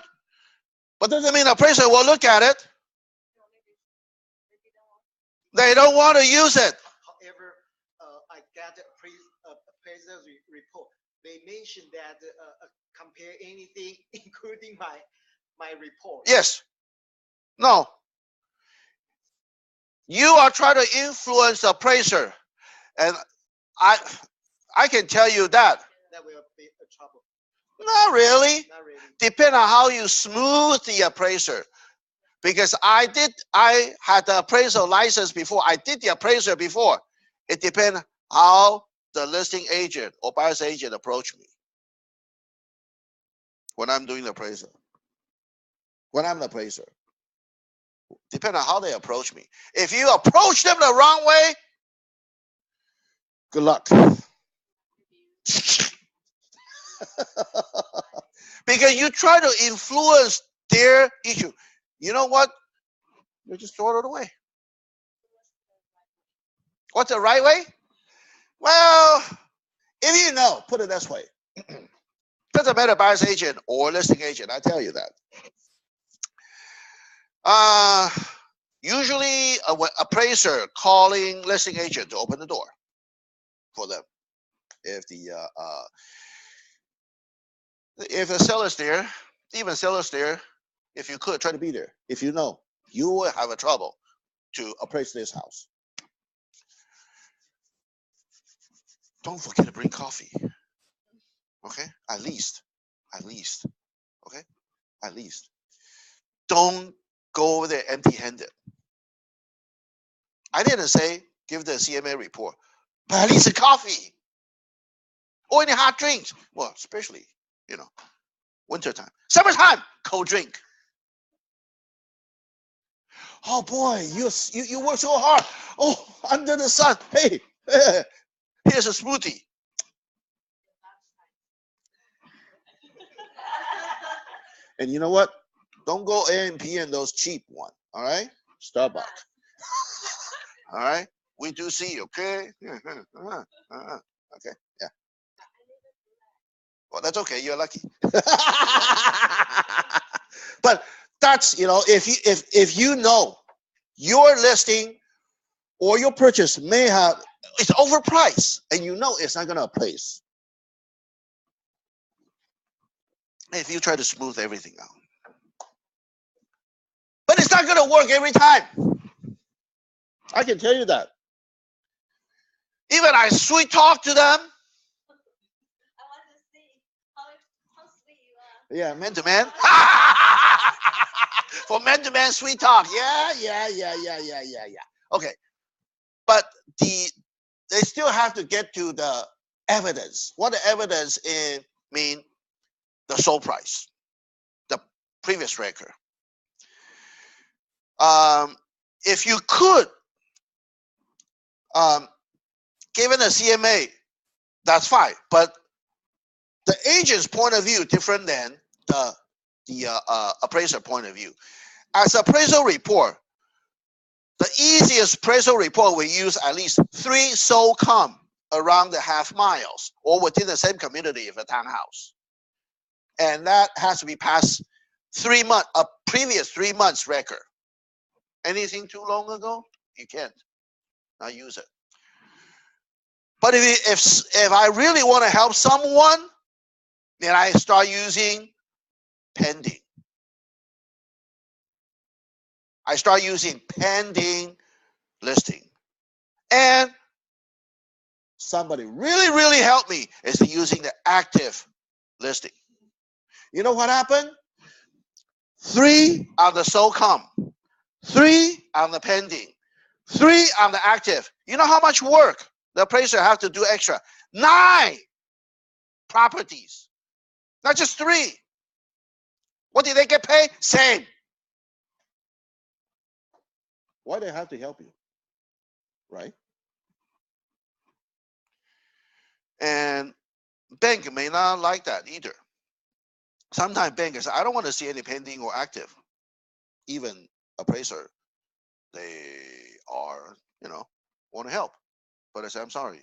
Speaker 2: but doesn't mean the appraiser will look at it. They don't want to use it.
Speaker 3: However, I got appraiser report. They mentioned that compare anything, including my report.
Speaker 2: Yes. No. You are trying to influence the appraiser, and I can tell you that.
Speaker 3: That will be a trouble.
Speaker 2: Not really.
Speaker 3: Not really.
Speaker 2: Depend on how you smooth the appraiser. Because I had the appraisal license before. I did the appraiser before. It depends how the listing agent or buyer's agent approach me when I'm doing the appraisal. When I'm the appraiser. Depend on how they approach me. If you approach them the wrong way, good luck. Because you try to influence their issue. You know what? You just throw it away. What's the right way? Well, if you know, put it this way. Put doesn't matter buyer's agent or listing agent. I tell you that. Usually appraiser calling listing agent to open the door for them. If the seller's there, even seller's there, if you could try to be there. If you know you will have a trouble to appraise this house. Don't forget to bring coffee. Okay, at least, okay, at least. Don't go over there empty-handed. I didn't say give the CMA report, but at least a coffee or any hot drinks. Well, especially, wintertime. Summertime, cold drink. Oh boy, you work so hard. Oh, under the sun. Hey, here's a smoothie. And you know what? Don't go A&P and those cheap one. All right, Starbucks. All right, we do see. Okay. Okay. Yeah. Well, that's okay. You're lucky. But that's, if you know your listing or your purchase may have, it's overpriced and you know it's not going to appraise. If you try to smooth everything out. But it's not going to work every time. I can tell you that. Even I sweet talk to them.
Speaker 1: I want to see how sweet you are.
Speaker 2: Yeah, man to man. For man to man sweet talk. Yeah. Okay. But they still have to get to the evidence. What the evidence mean? The sold price, the previous record. If you could, given a CMA, that's fine. But the agent's point of view different than the appraiser point of view. As appraisal report, the easiest appraisal report we use at least 3 sold comp around the half miles or within the same community of a townhouse. And that has to be past 3 months, a previous 3 months record. Anything too long ago, you can't not use it. But if I really want to help someone, then I start using pending. I start using pending listing. And somebody really helped me is using the active listing. You know what happened? 3 on the sold comp, 3 on the pending, 3 on the active. You know how much work the appraiser have to do extra? 9 properties, not just 3. What did they get paid? Same. Why do they have to help you? Right? And bank may not like that either. Sometimes bankers, I don't want to see any pending or active. Even appraiser, they are, want to help. But I say, I'm sorry,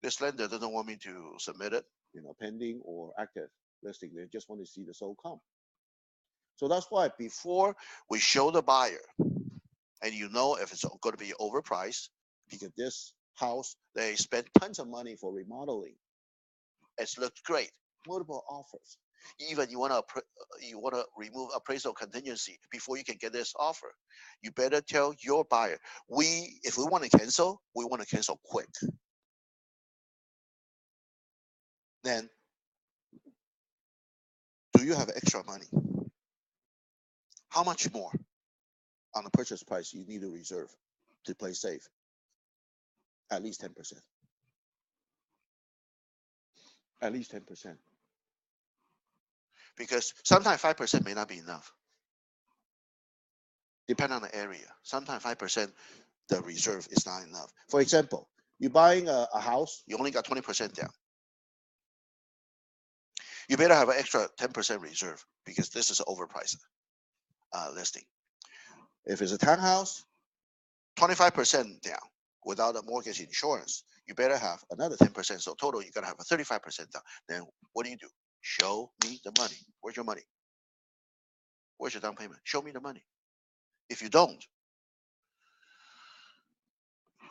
Speaker 2: this lender doesn't want me to submit it, pending or active listing. They just want to see the sold comp. So that's why before we show the buyer, and if it's going to be overpriced, because this house, they spent tons of money for remodeling. It's looked great. Multiple offers. Even you want to remove appraisal contingency before you can get this offer. You better tell your buyer, if we want to cancel, we want to cancel quick. Then, do you have extra money? How much more on the purchase price you need to reserve to play safe? At least 10%. At least 10%. Because sometimes 5% may not be enough. Depending on the area. Sometimes 5%, the reserve is not enough. For example, you're buying a house, you only got 20% down. You better have an extra 10% reserve because this is an overpriced listing. If it's a townhouse, 25% down without a mortgage insurance, you better have another 10%. So total, you're going to have a 35% down. Then what do? Show me the money. Where's your money? Where's your down payment? Show me the money. If you don't,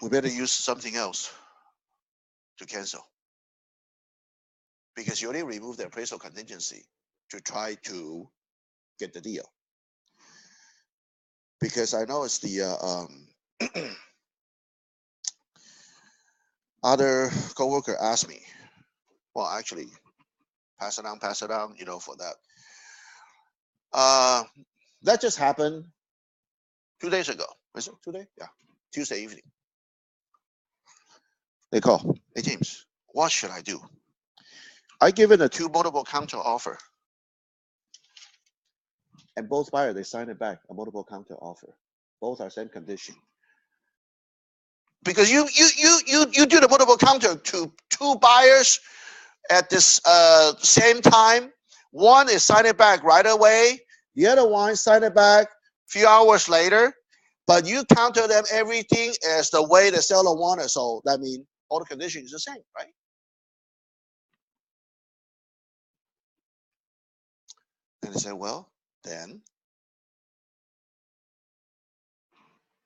Speaker 2: we better use something else to cancel. Because you already removed the appraisal contingency to try to get the deal. Because I know it's the other coworker asked me, well, actually, pass it down, you know, for that. That just happened 2 days ago. Is it 2 days? Yeah, Tuesday evening. They call, hey James, what should I do? I given a 2 multiple counter offer. And both buyers, they sign it back, a multiple counter offer. Both are same condition. Because you do the multiple counter to 2 buyers at this same time. One is sign it back right away. The other one sign it back a few hours later. But you counter them everything as the way the seller wanted. So that means all the conditions are the same, right? And they said, well, then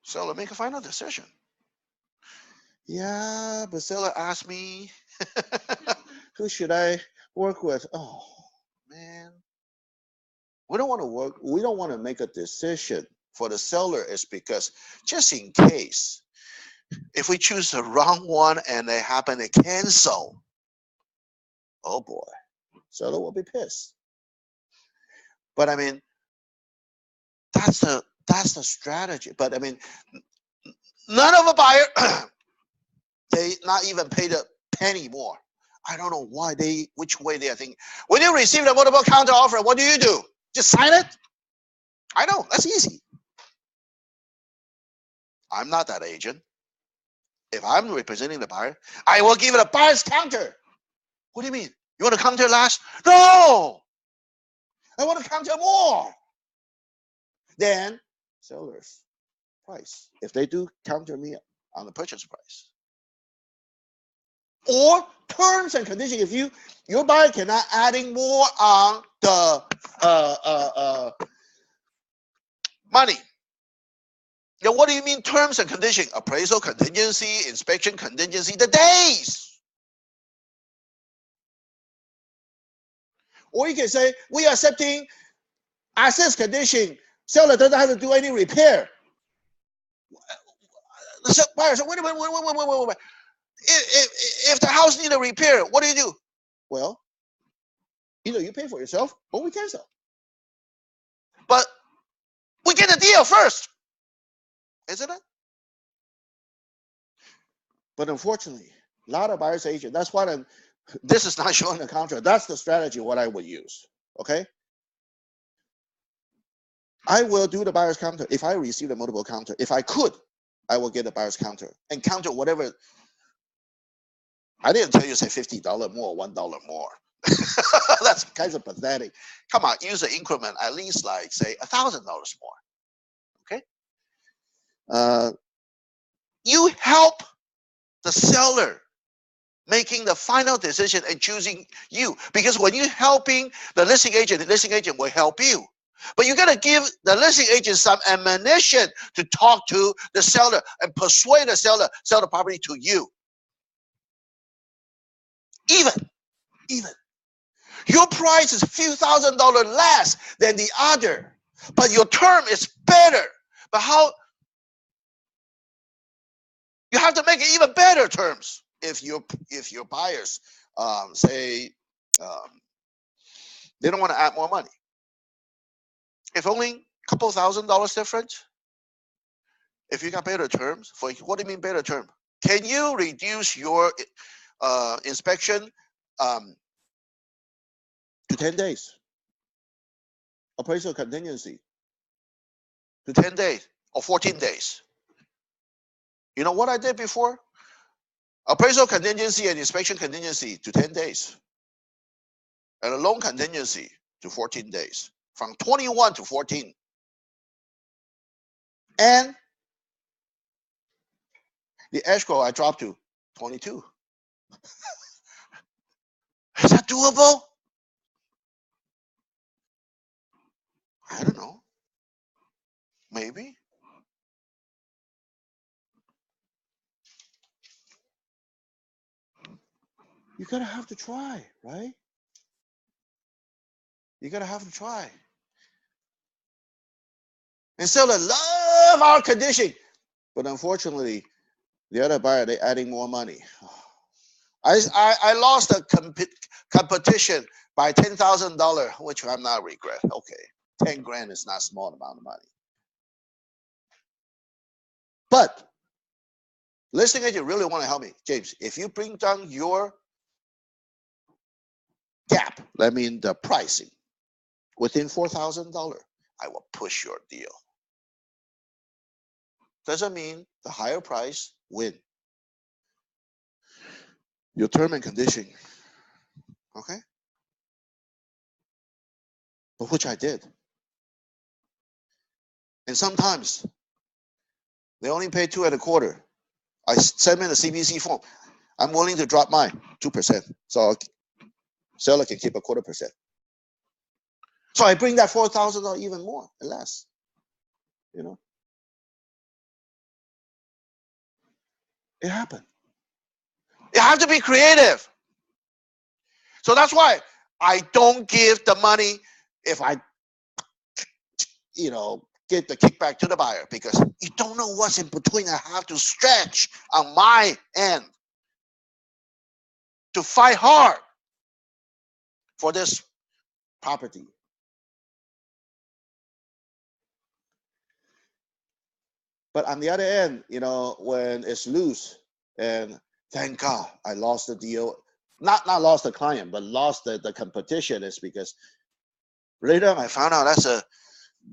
Speaker 2: seller make a final decision. Yeah, but seller asked me, who should I work with? Oh, man. We don't want to work. We don't want to make a decision for the seller is because just in case, if we choose the wrong one and they happen to cancel, oh boy, seller will be pissed. But I mean, that's the strategy. But I mean, none of the buyer, they not even paid a penny more. I don't know why which way they are thinking. When you receive the multiple counter offer, what do? Just sign it? I know, that's easy. I'm not that agent. If I'm representing the buyer, I will give it a buyer's counter. What do you mean? You want to counter last? No! I want to counter more. Then seller's price. If they do counter me on the purchase price. Or terms and conditions. If your buyer cannot adding more on the money. Now, what do you mean terms and conditions? Appraisal contingency, inspection contingency, the days. Or you can say, we are accepting access condition. Seller doesn't have to do any repair. The buyer said, wait a minute. If the house needs a repair, what do? Well, either you pay for yourself or we cancel. But we get a deal first. Isn't it? But unfortunately, a lot of buyer's agent, that's why this is not showing the contract. That's the strategy what I would use. Okay? I will do the buyer's counter if I receive the multiple counter. If I could, I will get the buyer's counter and counter whatever. I didn't tell you say $50 more, $1 more. That's kind of pathetic. Come on, use an increment at least like say $1,000 more. Okay? You help the seller making the final decision and choosing you. Because when you're helping the listing agent will help you. But you got to give the listing agent some ammunition to talk to the seller and persuade the seller sell the property to you. Even. Your price is a few $1,000s less than the other, but your term is better. But how? You have to make it even better terms if your buyers say they don't want to add more money. If only a couple $1,000s difference, if you got better terms, what do you mean better term? Can you reduce your inspection to 10 days? Appraisal contingency to 10 days or 14 days. You know what I did before? Appraisal contingency and inspection contingency to 10 days. And a loan contingency to 14 days. From 21 to 14. And the escrow I dropped to 22. Is that doable? I don't know. Maybe. You gotta have to try, right? You gotta have to try. And seller love our condition, but unfortunately, the other buyer they adding more money. I lost a competition by $10,000, which I'm not regret. Okay, 10 grand is not a small amount of money. But listing agent really want to help me, James. If you bring down your gap, that means the pricing within $4,000, I will push your deal. Doesn't mean the higher price win. Your term and condition, okay? But which I did. And sometimes they only pay 2.25. I send in a CBC form. I'm willing to drop mine 2%, so seller can keep 0.25%. So I bring that $4,000 even more or less. You know, it happened. You have to be creative. So that's why I don't give the money if I, get the kickback to the buyer, because you don't know what's in between. I have to stretch on my end to fight hard for this property. But on the other end, when it's loose, and thank God I lost the deal, not lost the client, but lost the competition, is because later I found out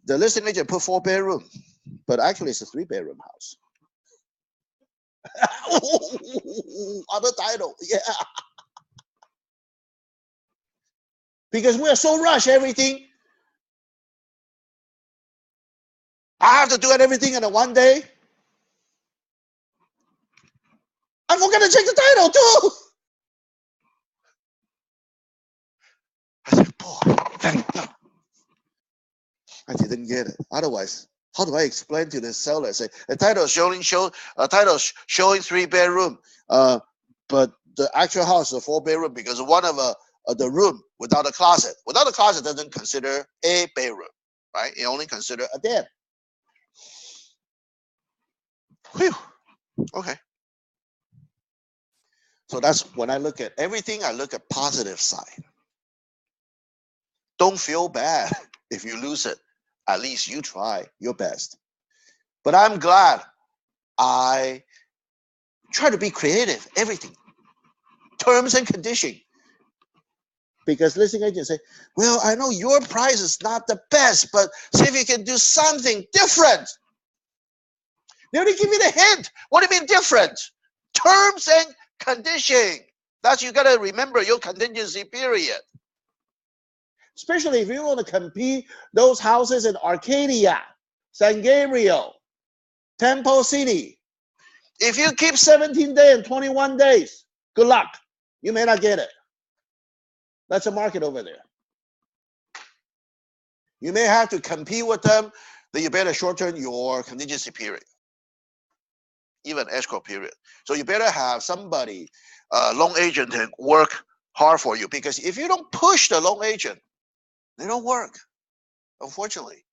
Speaker 2: the listing agent put 4-bedroom, but actually it's a 3-bedroom house. Other title, yeah. Because we're so rushed, everything. I have to do everything in a one day. I forgot to check the title too. I said, boy, thank God. I didn't get it. Otherwise, how do I explain to the seller? Say the title showing 3-bedroom, but the actual house is a 4-bedroom because one of the room without a closet. Without a closet doesn't consider a bedroom, right? It only consider a den. Whew. Okay. So that's when I look at everything. I look at positive side. Don't feel bad if you lose it. At least you try your best. But I'm glad I try to be creative, everything. Terms and condition. Because listing agents say, well, I know your price is not the best, but see if you can do something different. They only give you the hint. What do you mean different? Terms and condition. That's, you got to remember your contingency period. Especially if you want to compete those houses in Arcadia, San Gabriel, Temple City. If you keep 17 days and 21 days, good luck. You may not get it. That's a market over there. You may have to compete with them, then you better shorten your contingency period, even escrow period. So you better have somebody, loan agent, to work hard for you, because if you don't push the loan agent, they don't work, unfortunately.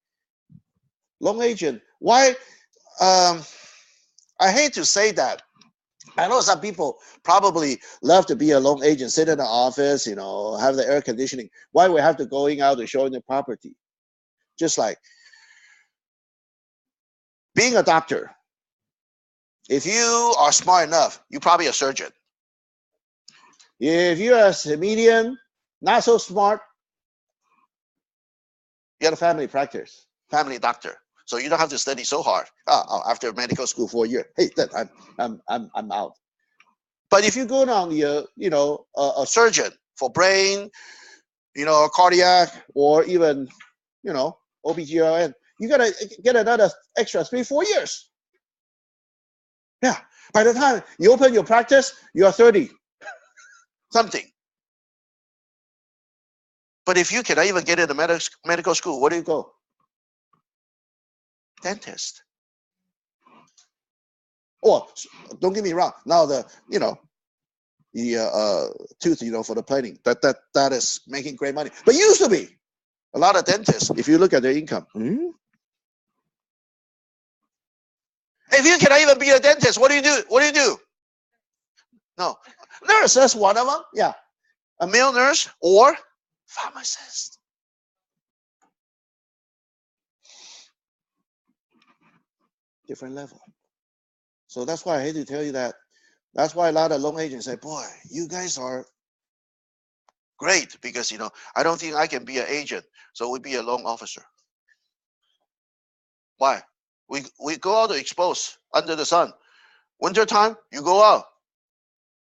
Speaker 2: Loan agent, why? I hate to say that. I know some people probably love to be a loan agent, sit in the office, have the air conditioning. Why we have to going out and showing the property? Just like being a doctor. If you are smart enough, you're probably a surgeon. If you're a medium, not so smart, you're a family practice, family doctor. So you don't have to study so hard. After medical school for a year, hey, I'm out. But if you go down the, a surgeon for brain, cardiac, or even, OBGYN, you gotta get another extra 3-4 years. Yeah. By the time you open your practice, you're 30 something. But if you cannot even get into medical school, where do you go? Dentist. Or don't get me wrong. Now the tooth, for the planing, that is making great money. But used to be a lot of dentists. If you look at their income, if you cannot even be a dentist, what do you do? What do you do? No, nurse. That's one of them. Yeah, a male nurse or pharmacist. Different level. So that's why I hate to tell you that. That's why a lot of loan agents say, boy, you guys are great because, I don't think I can be an agent. So we be a loan officer. Why? We go out to expose under the sun. Winter time, you go out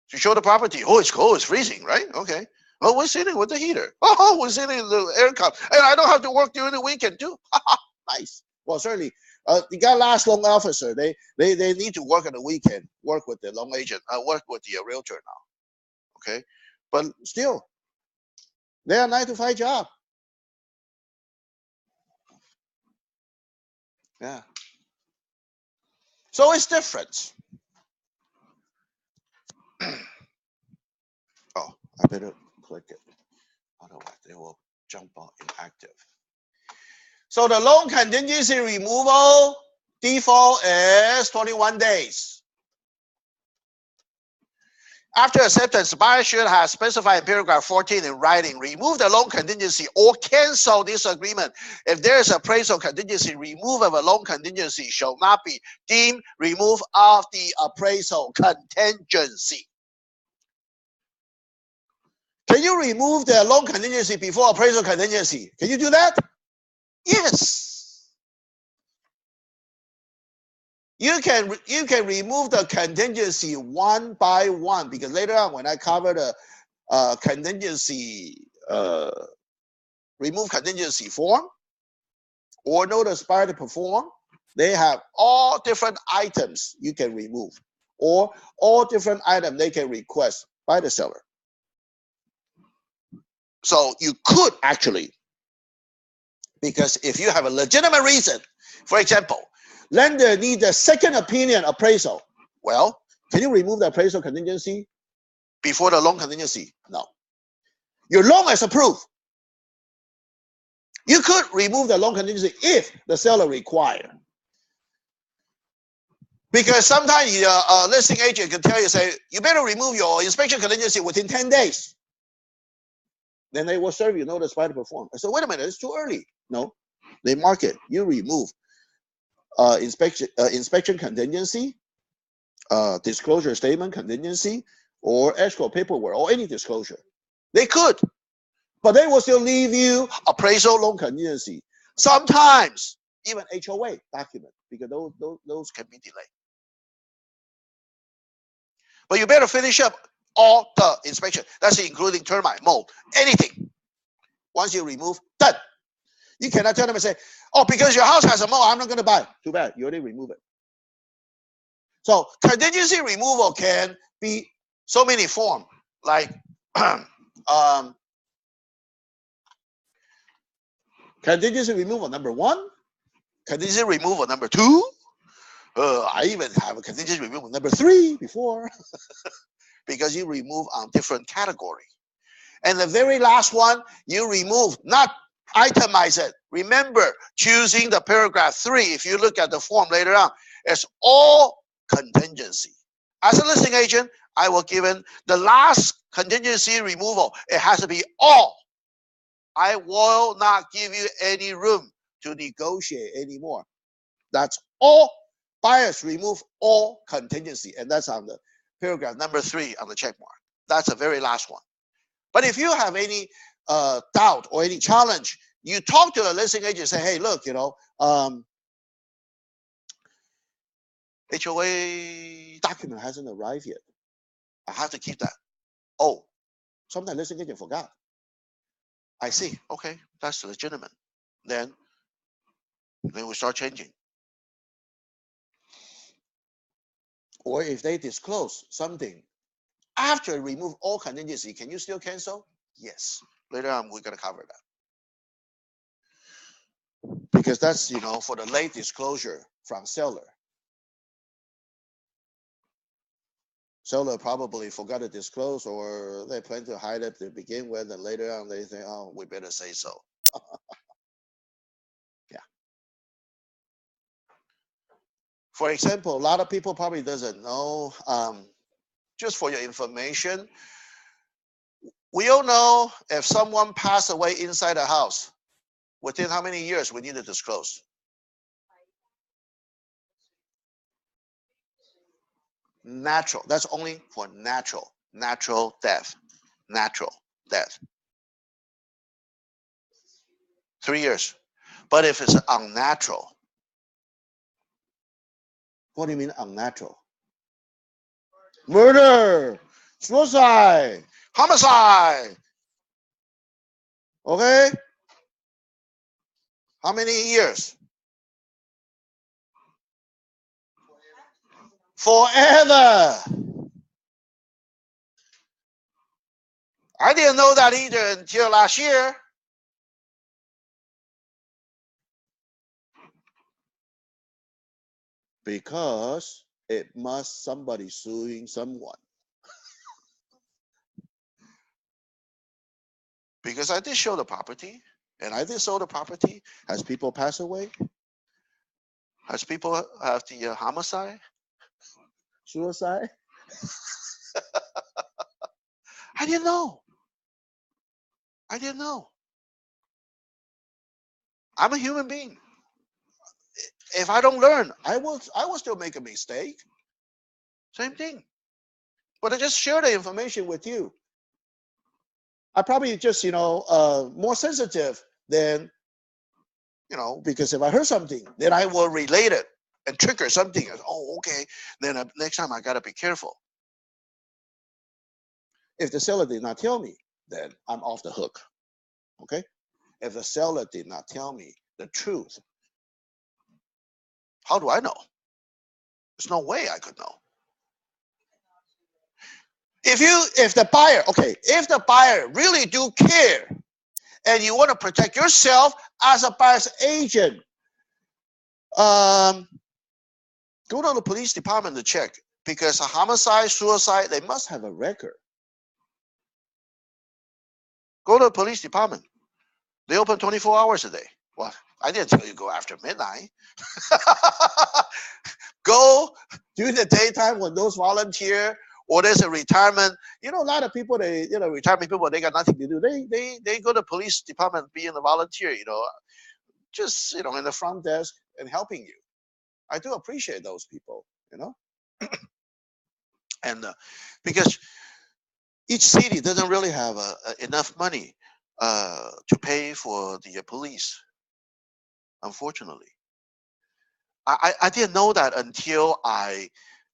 Speaker 2: to show the property. Oh, it's cold, it's freezing, right? Okay. Oh, we're sitting with the heater. Oh, we're sitting in the aircon. And I don't have to work during the weekend too. Nice. Well, certainly, you got last loan officer. They need to work on the weekend, work with the loan agent, work with the realtor now. Okay. But still, they're a 9-to-5 job. Yeah. So it's different. Oh, I better click it. Otherwise, they will jump out inactive. So the loan contingency removal default is 21 days. After acceptance, the buyer should have specified in paragraph 14 in writing, remove the loan contingency or cancel this agreement. If there is appraisal contingency, remove of a loan contingency shall not be deemed remove of the appraisal contingency. Can you remove the loan contingency before appraisal contingency? Can you do that? Yes. You can remove the contingency one by one, because later on when I cover the contingency remove contingency form or notice buyer to perform, they have all different items you can remove, or all different items they can request by the seller. So you could actually, because if you have a legitimate reason, for example, lender needs a second opinion appraisal. Well, can you remove the appraisal contingency before the loan contingency? No. Your loan is approved. You could remove the loan contingency if the seller requires. Because sometimes a listing agent can tell you, say, you better remove your inspection contingency within 10 days. Then they will serve you notice by the perform. I said, wait a minute, it's too early. No, they mark it. You remove inspection contingency, disclosure statement contingency, or escrow paperwork, or any disclosure. They could, but they will still leave you appraisal loan contingency. Sometimes even HOA document, because those can be delayed. But you better finish up all the inspection. That's including termite, mold, anything. Once you remove, done. You cannot tell them and say, oh, because your house has a mold, I'm not going to buy. Too bad, you already remove it. So contingency removal can be so many forms, like contingency removal number 1, contingency removal number 2. I even have a contingency removal number 3 before, because you remove on different category. And the very last one, you remove, not itemize it. Remember, choosing the paragraph 3, if you look at the form later on, it's all contingency. As a listing agent, I will give in the last contingency removal. It has to be all. I will not give you any room to negotiate anymore. That's all. Buyers remove all contingency, and that's on the paragraph number 3 on the check mark. That's the very last one. But if you have any doubt or any challenge, you talk to the listing agent, say, hey, look, HOA document hasn't arrived yet. I have to keep that. Oh, sometimes listing agent forgot. I see. Okay, that's legitimate. Then we start changing. Or if they disclose something after remove all contingency, can you still cancel? Yes. Later on, we're going to cover that. because that's, for the late disclosure from seller. Seller probably forgot to disclose, or they plan to hide it to begin with, and later on they think, oh, we better say so. Yeah. For example, a lot of people probably doesn't know, just for your information, we all know if someone passed away inside a house, within how many years we need to disclose? Natural. That's only for natural death. Natural death. 3 years. But if it's unnatural, what do you mean unnatural? Murder, suicide, homicide. Okay? How many years? Forever. I didn't know that either until last year. Because it must somebody suing someone. Because I did show the property, and I did show the property. Has people passed away? Has people have the homicide? Suicide? I didn't know. I didn't know. I'm a human being. If I don't learn, I will still make a mistake. Same thing. But I just share the information with you. I probably just, more sensitive than, because if I heard something, then I will relate it and trigger something. Oh, okay. Then next time I got to be careful. If the seller did not tell me, then I'm off the hook. Okay? If the seller did not tell me the truth, how do I know? There's no way I could know. If the buyer really do care, and you want to protect yourself as a buyer's agent, go to the police department to check, because a homicide, suicide, they must have a record. Go to the police department. They open 24 hours a day. Well, I didn't tell you go after midnight. Go during the daytime when those volunteer, or there's a retirement. A lot of people, retirement people, they got nothing to do. They go to police department being a volunteer, just, in the front desk and helping you. I do appreciate those people, and because each city doesn't really have enough money to pay for the police, unfortunately. I didn't know that until I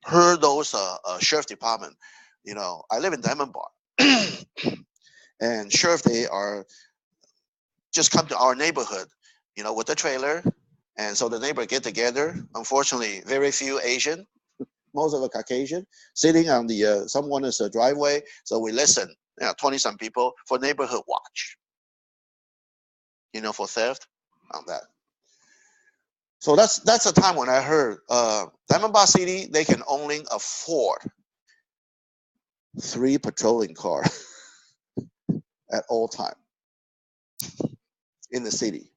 Speaker 2: heard those sheriff department. I live in Diamond Bar, and sheriff, they are just come to our neighborhood, with a trailer, and so the neighbor get together. Unfortunately, very few Asian, most of the Caucasian, sitting on the someone is a driveway. So we listen, 20-some people for neighborhood watch, for theft on that. So that's the time when I heard Diamond Bar City, they can only afford 3 patrolling cars at all time in the city.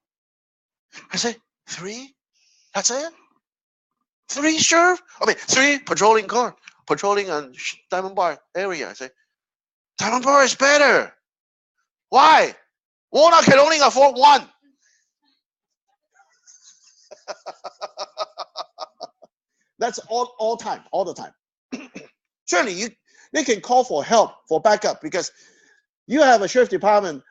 Speaker 2: I said, 3? That's it? 3 sheriff? 3 patrolling car patrolling on Diamond Bar area. I say, Diamond Bar is better. Why? Walnut can only afford 1. That's all time, all the time. Surely they can call for help, for backup, because you have a sheriff department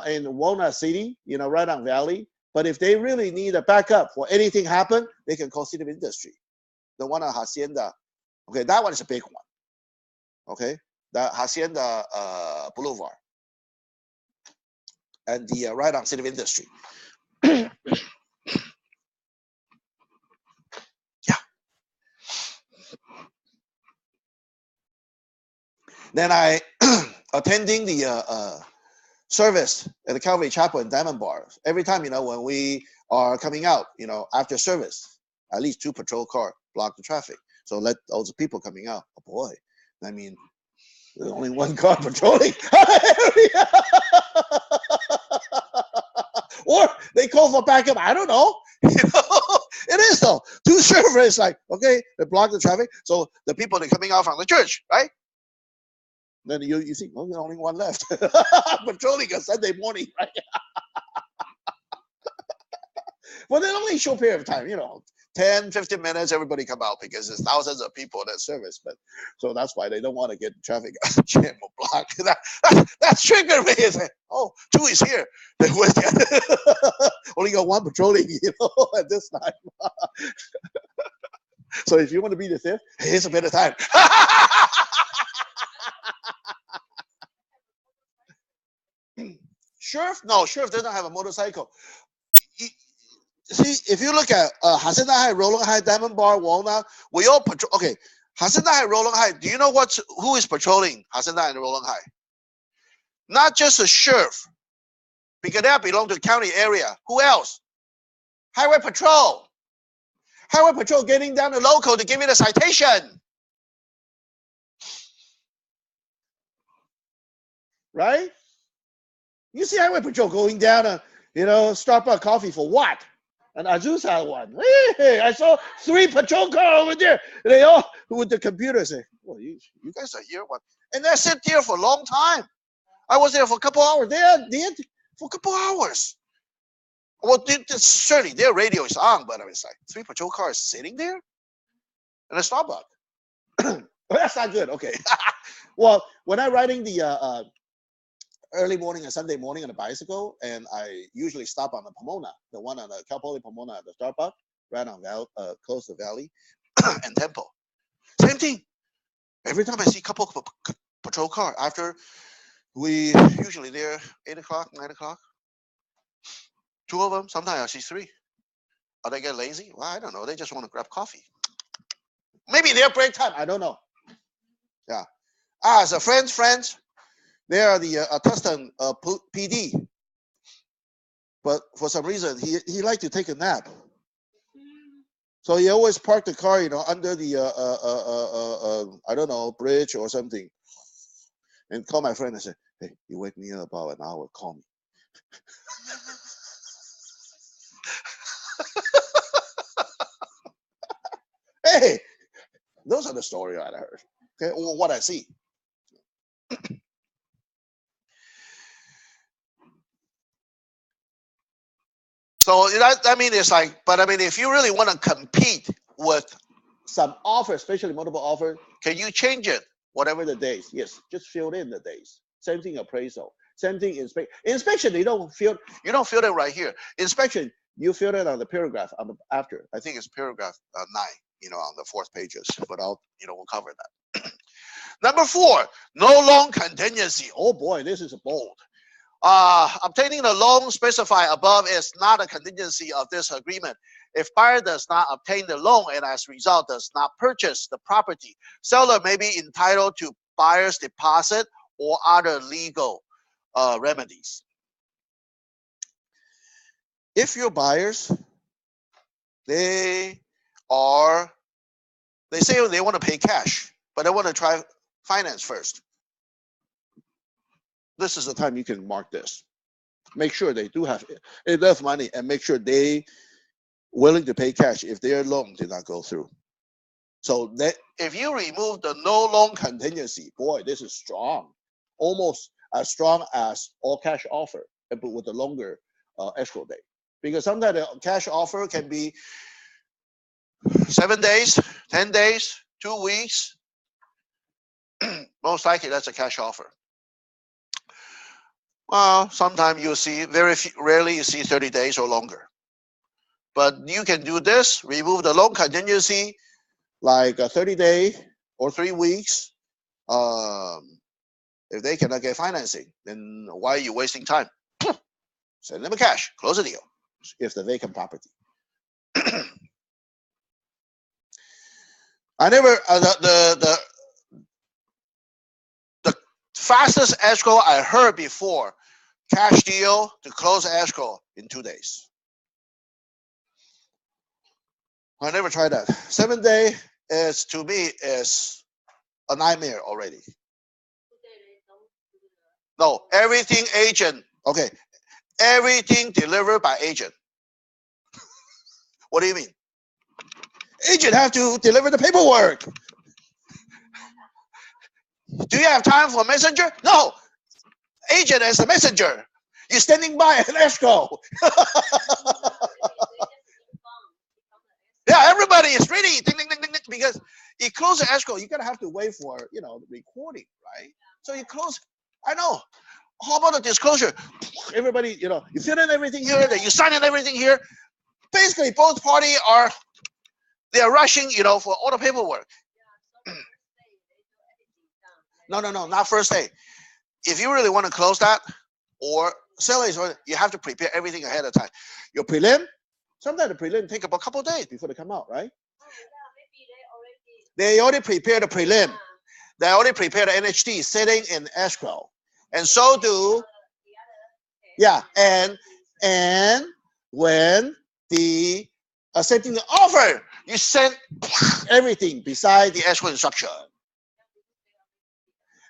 Speaker 2: in Walnut City, right on Valley. But if they really need a backup for anything happen, they can call City of Industry. The one on Hacienda. Okay, that one is a big one. Okay, the Hacienda Boulevard. And the right on City of Industry. Then I attending the service at the Calvary Chapel in Diamond Bar. Every time, when we are coming out, after service, at least 2 patrol cars block the traffic. So let all the people coming out. Oh boy, I mean, there's only 1 car patrolling. Or they call for backup. I don't know. It is though. 2 servers, like, okay, they block the traffic. So the people that are coming out from the church, right? Then you see, well, there's only 1 left. Patrolling a Sunday morning, right? Well, then only a short period of time, 10, 15 minutes, everybody come out because there's thousands of people that service. But so that's why they don't want to get traffic jam or block. That's triggered me. It's like, oh, 2 is here. Only got 1 patrolling, at this time. So if you want to be the 5th, here's a better time. Sheriff? No, Sheriff doesn't have a motorcycle. See, if you look at Hacienda High, Roland High, Diamond Bar, Walnut, we all patrol. Okay, Hacienda High, Roland High. Do you know who is patrolling Hacienda and Roland High? Not just the sheriff, because they belong to the county area. Who else? Highway Patrol. Highway Patrol getting down the local to give you the citation. Right? You see Highway Patrol going down Starbucks coffee for what? And Azusa one. Hey, I saw 3 patrol cars over there. They all with the computer say, "Well, you guys are here, what?" And they sit there for a long time. I was there for a couple hours. They did for a couple hours. Well, certainly their radio is on, but it's like 3 patrol cars sitting there in a Starbucks. Well, that's not good. Okay. Well, when I'm riding the early morning and Sunday morning on a bicycle, and I usually stop on the Pomona, the one on the Cal Poly Pomona at the Starbucks, right on close to Valley and Temple. Same thing. Every time I see a couple of patrol car, after we usually there 8 o'clock, 9 o'clock, 2 of them. Sometimes I see 3. Are they get lazy? Well, I don't know. They just want to grab coffee. Maybe their break time. I don't know. Yeah. So friends. They are the Tustin PD, but for some reason he liked to take a nap, so he always parked the car, under the I don't know, bridge or something, and call my friend and say, "Hey, you wake me up about an hour, call me." Hey, those are the stories I heard. Okay, or what I see. So it's like, but if you really want to compete with some offer, especially multiple offer, can you change it? Whatever the days, yes, just fill in the days. Same thing appraisal. Same thing inspection. You don't fill it right here. Inspection, you fill it on the paragraph after. I think it's paragraph 9. On the 4th pages. But we'll cover that. Number 4, no loan contingency. Oh boy, this is bold. Obtaining the loan specified above is not a contingency of this agreement. If buyer does not obtain the loan and as a result does not purchase the property, seller may be entitled to buyer's deposit or other legal remedies. If your buyers, they say they want to pay cash, but they want to try finance first. This is the time you can mark this. Make sure they do have enough money and make sure they willing to pay cash if their loan did not go through. So that if you remove the no loan contingency, boy, this is strong. Almost as strong as all cash offer, but with a longer escrow date. Because sometimes the cash offer can be 7 days, 10 days, 2 weeks. Most likely that's a cash offer. Well, sometimes you'll see, rarely you see 30 days or longer. But you can do this, remove the loan contingency, like a 30 day or 3 weeks. If they cannot get financing, then why are you wasting time? Send them a cash, close the deal, if the vacant property. I never, the fastest escrow I heard before cash deal to close escrow in 2 days. I never tried that. 7 day is, to me, is a nightmare already. No, everything agent. Okay, everything delivered by agent. What do you mean? Agent have to deliver the paperwork. Do you have time for messenger? No. Agent is a messenger. You're standing by an escrow. Yeah, everybody is ready. Ding, ding, ding, ding, ding, because you close the escrow, you're gonna have to wait for the recording, right? So you close. I know. How about the disclosure? Everybody, you fill in everything here, then you sign in everything here. Basically, both parties they're rushing, for all the paperwork. No, not first day. If you really want to close that, or sell it, you have to prepare everything ahead of time. Your prelim, sometimes the prelim take about a couple of days before they come out, right? They already prepared the prelim. They already prepared the NHD sitting in escrow. And so do, yeah, and when the accepting the offer, you send everything beside the escrow instruction.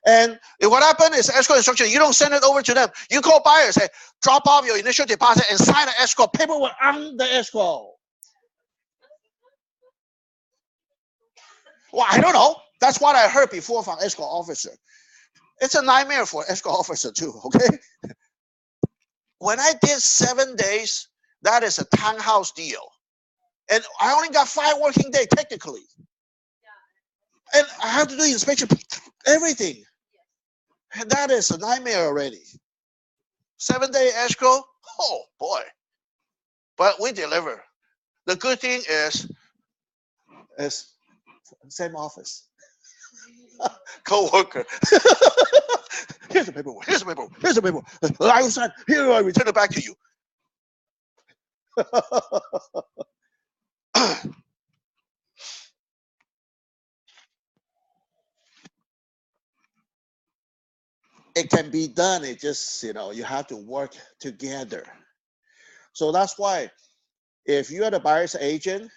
Speaker 2: And what happened is escrow instruction, you don't send it over to them. You call buyer, say, drop off your initial deposit and sign the escrow paperwork on the escrow. Well, I don't know. That's what I heard before from escrow officer. It's a nightmare for escrow officer too, okay? When I did 7 days, that is a townhouse deal. And I only got 5 working days technically. And I have to do inspection, everything. And that is a nightmare already. 7 day escrow, oh boy. But we deliver. The good thing is same office. Co-worker. Here's the paperwork. Here's the paperwork. Here's the paperwork. I will sign. Here, I return it back to you. It can be done. It just, you have to work together. So that's why if you are the buyer's agent,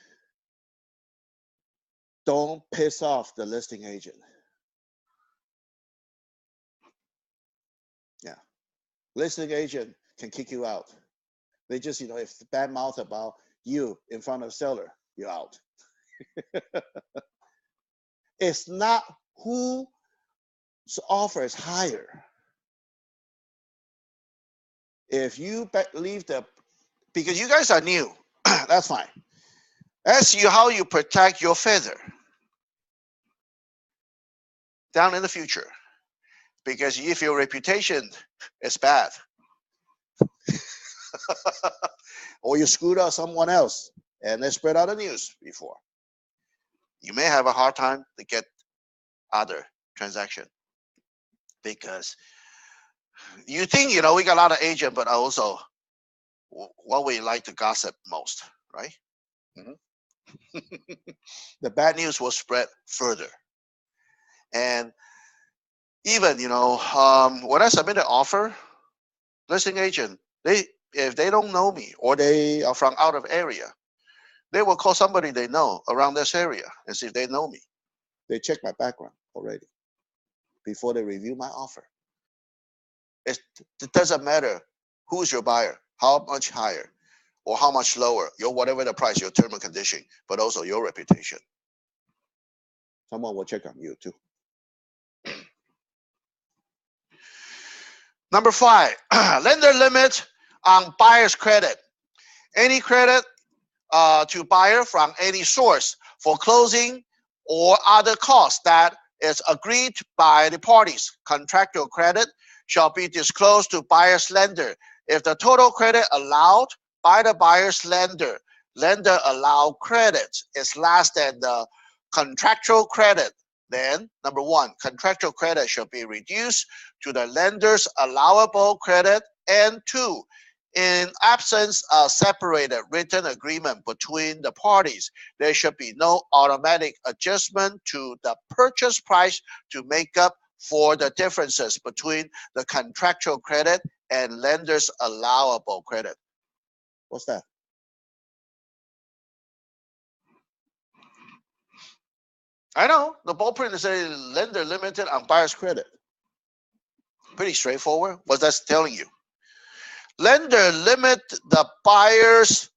Speaker 2: don't piss off the listing agent. Yeah. Listing agent can kick you out. They just, if bad mouth about you in front of seller, you're out. It's not whose offer is higher. If you leave because you guys are new, that's fine. That's how you protect your feather down in the future. Because if your reputation is bad, or you screwed up someone else and they spread out the news before, you may have a hard time to get other transaction. Because you think, we got a lot of agent, but also what we like to gossip most, right? Mm-hmm. The bad news will spread further. And even, when I submit an offer, listing agent, if they don't know me or they are from out of area, they will call somebody they know around this area and see if they know me. They check my background already before they review my offer. It doesn't matter who's your buyer, how much higher or how much lower, whatever the price, your term and condition, but also your reputation. Someone will check on you too. Number 5, lender limit on buyer's credit. Any credit to buyer from any source for closing or other costs that is agreed by the parties. Contractual credit shall be disclosed to buyer's lender. If the total credit allowed by the buyer's lender allowed credit is less than the contractual credit, then number 1, contractual credit shall be reduced to the lender's allowable credit, and 2, in absence of separated written agreement between the parties, there should be no automatic adjustment to the purchase price to make up for the differences between the contractual credit and lender's allowable credit. What's that? I know the ball print is a lender limited on buyer's credit. Pretty straightforward. What that's telling you? Lender limit the buyer's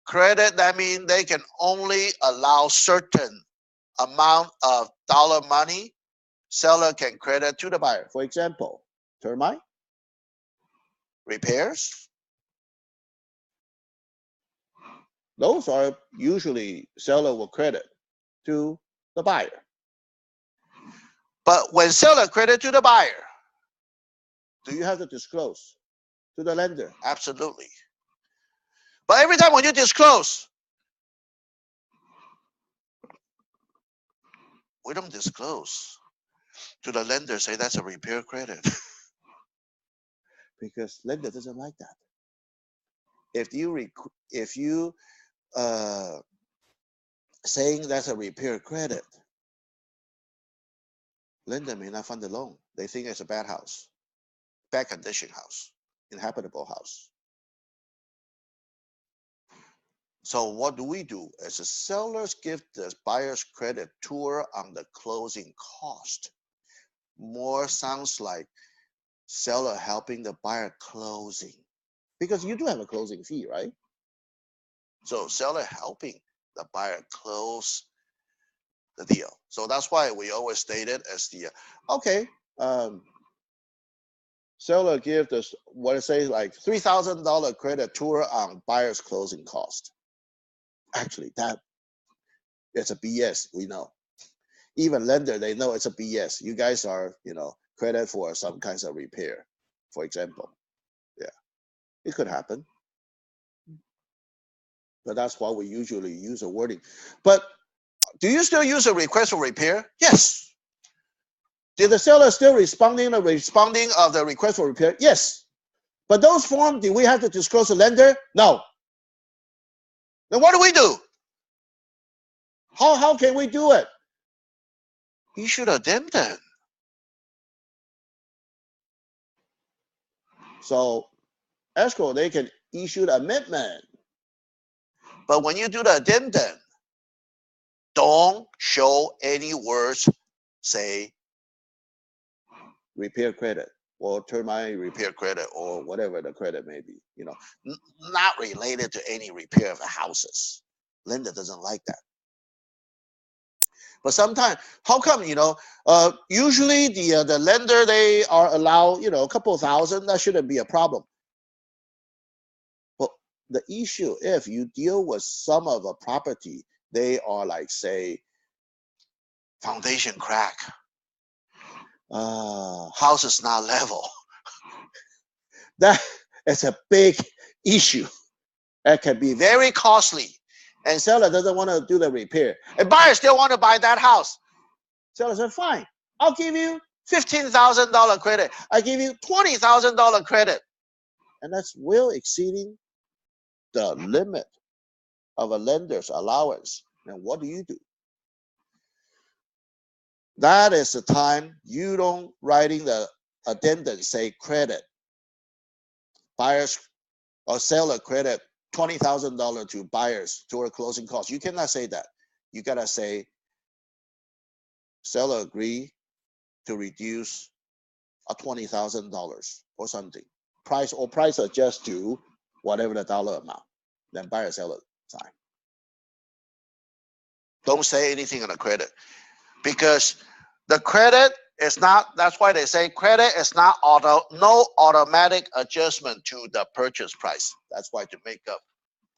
Speaker 2: credit. That means they can only allow certain amount of dollar money seller can credit to the buyer. For example, termite, repairs. Those are usually seller will credit to the buyer. But when seller credit to the buyer, do you have to disclose to the lender? Absolutely. But every time when you disclose, we don't disclose to the lender, say that's a repair credit. Because lender doesn't like that. If you saying that's a repair credit, lender may not fund the loan. They think it's a bad house, bad condition house, inhabitable house. So what do we do? As the sellers give the buyer's credit tour on the closing cost. More sounds like seller helping the buyer closing. Because you do have a closing fee, right? So seller helping the buyer close the deal. So that's why we always state it as the, okay, seller give this, what it says, like $3,000 credit tour on buyer's closing cost. Actually, that it's a BS, we know. Even lender, they know it's a BS. You guys are, credit for some kinds of repair, for example. Yeah, it could happen. But that's why we usually use a wording. But do you still use a request for repair? Yes. Did the seller still responding of the request for repair? Yes. But those forms, do we have to disclose to lender? No. Then what do we do? How can we do it? Issue the addendum. So escrow, they can issue the amendment. But when you do the addendum, don't show any words, say repair credit or termite repair credit or whatever the credit may be, not related to any repair of the houses. Lender doesn't like that. But sometimes, how come, usually the lender, they are allowed, a couple thousand, that shouldn't be a problem. But the issue, if you deal with some of a property, they are like, say, foundation crack, house is not level. That is a big issue. That can be very costly. And seller doesn't want to do the repair. And buyer still want to buy that house. Seller said, fine, I'll give you $15,000 credit. I give you $20,000 credit. And that's well exceeding the limit of a lender's allowance. And what do? That is the time you don't writing the addendum say credit. Buyers or seller credit $20,000 to buyers toward closing costs. You cannot say that. You gotta say seller agree to reduce a $20,000 or something. Price adjust to whatever the dollar amount. Then buyer seller sign. Don't say anything on the credit, because the credit is not. That's why they say credit is not no automatic adjustment to the purchase price. That's why, to make up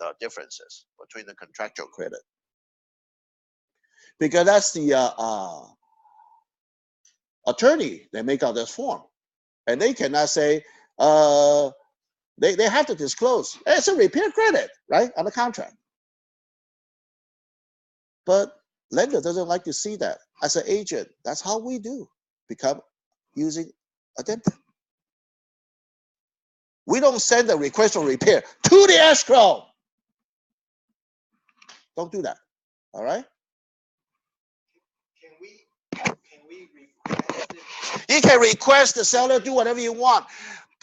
Speaker 2: the differences between the contractual credit, because that's the attorney, they make out this form, and they cannot say they have to disclose it's a repair credit, right, on the contract. But lender doesn't like to see that. As an agent, that's how we do become using addendum. We don't send a request for repair to the escrow. Don't do that. All right?
Speaker 3: Can we request it?
Speaker 2: You can request the seller do whatever you want,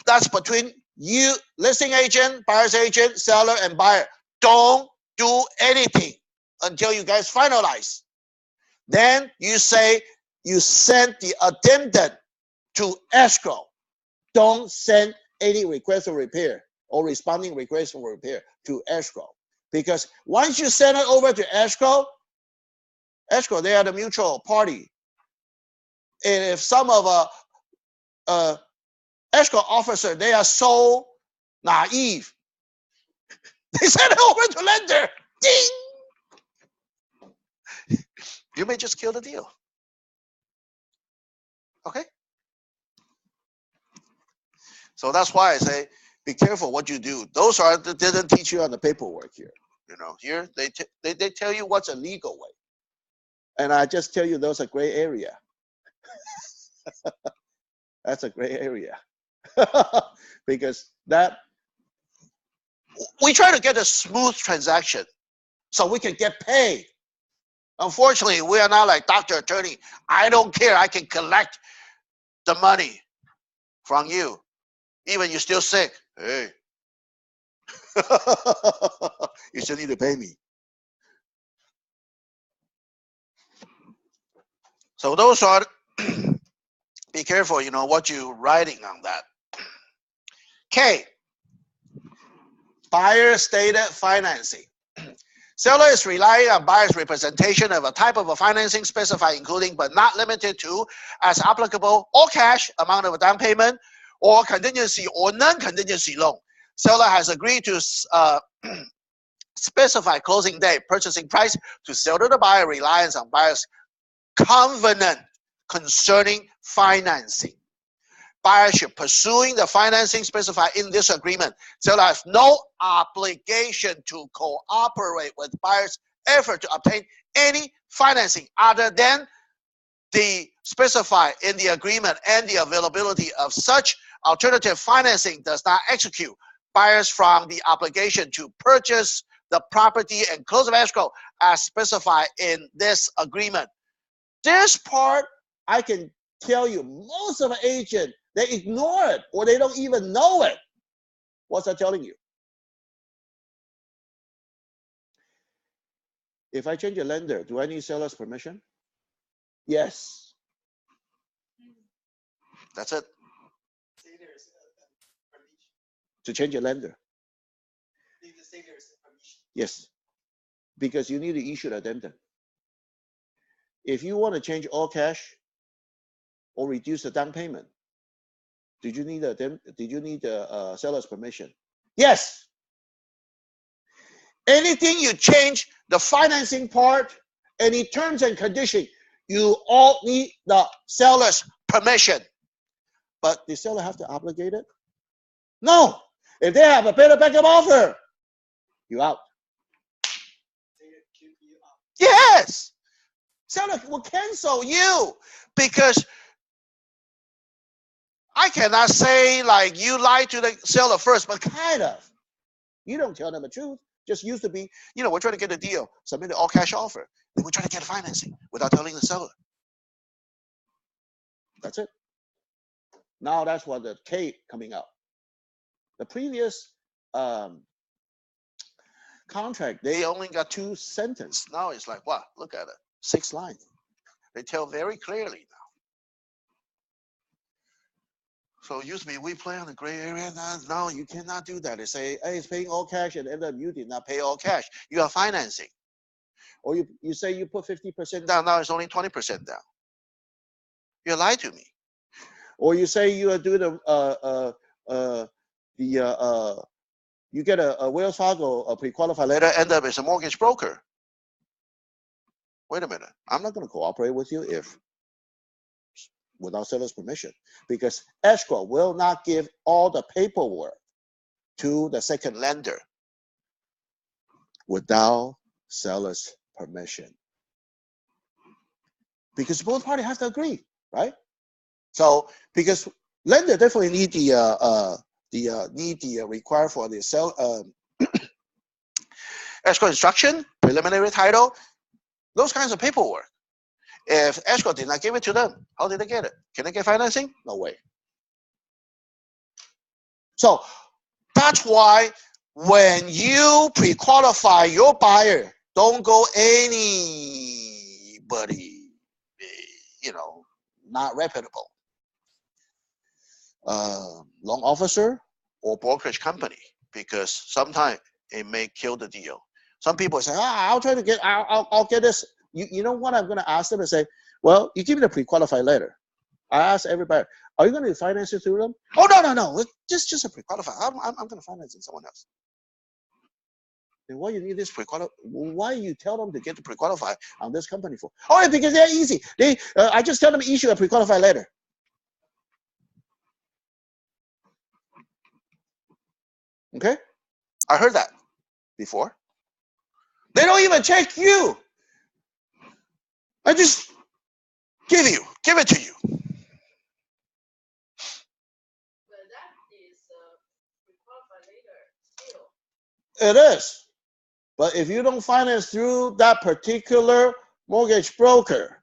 Speaker 2: That's between you, listing agent, buyer's agent, seller, and buyer. Don't do anything until you guys finalize. Then you say you send the addendum to escrow. Don't send any request for repair or responding request for repair to escrow. Because once you send it over to escrow, they are the mutual party. And if some of escrow officer, they are so naive, they send it over to lender. Ding! You may just kill the deal. Okay? So that's why I say, be careful what you do. Those are they didn't teach you on the paperwork here. You know, here they tell you what's a legal way. And I just tell you those are gray area. That's a gray area. Because that we try to get a smooth transaction so we can get paid. Unfortunately, we are not like doctor, attorney. I don't care. I can collect the money from you. Even you're still sick. Hey. You still need to pay me. So those are, be careful, you know, what you're writing on that. K, buyer stated financing. Seller is relying on buyer's representation of a type of a financing specified including but not limited to as applicable all cash, amount of a down payment, or contingency or non-contingency loan. Seller has agreed to specify closing date, purchasing price to sell to the buyer, reliance on buyer's covenant concerning financing. Buyer should pursuing the financing specified in this agreement. Seller has no obligation to cooperate with buyer's effort to obtain any financing other than the specified in the agreement, and the availability of such alternative financing does not execute buyers from the obligation to purchase the property and close of escrow as specified in this agreement. This part, I can tell you, most of the agents, they ignore it or they don't even know it. What's that telling you? If I change a lender, do I need seller's permission? Yes. That's it. To change a lender. Yes. Because you need to issue an addendum. If you want to change all cash or reduce the down payment, did you need a seller's permission? Yes. Anything you change, the financing part, any terms and conditions, you all need the seller's permission. But the seller have to obligate it? No. If they have a better backup offer, you out. Yes. Seller will cancel you because I cannot say like you lied to the seller first, but kind of. You don't tell them the truth. Just used to be, you know, we're trying to get a deal, submit an all cash offer. Then we're trying to get financing without telling the seller. That's it. Now that's what the K coming out. The previous contract, they only got 2 sentences. Now it's like, what? Look at it. 6 lines. They tell very clearly now. So it used to be we play on the gray area. Now you cannot do that. They say, hey, it's paying all cash, and end up you did not pay all cash. You are financing. Or you say you put 50% down, now it's only 20% down. You lied to me. Or you say you are doing you get a Wells Fargo a pre-qualified letter, end up as a mortgage broker. Wait a minute. I'm not going to cooperate with you if without seller's permission, because escrow will not give all the paperwork to the second lender without seller's permission. Because both parties have to agree, right? So because lender definitely need the require for the sell escrow instruction, preliminary title, those kinds of paperwork. If escrow did not give it to them, how did they get it? Can they get financing? No way. So that's why when you pre-qualify your buyer, don't go anybody, not reputable. Loan officer or brokerage company, because sometimes it may kill the deal. Some people say, I'll try to get, I'll get this. You know what I'm going to ask them and say, well, you give me the pre-qualified letter. I ask everybody, are you going to finance it through them? Oh, no. Just a pre-qualified. I'm going to finance it someone else. Then why you need this pre-qualified? Why you tell them to get the pre-qualified on this company for? Oh, because they're easy. I just tell them to issue a pre-qualified letter. Okay, I heard that before. They don't even check you. I just give it to you.
Speaker 1: But that is pre-qualified later still.
Speaker 2: It is. But if you don't finance through that particular mortgage broker,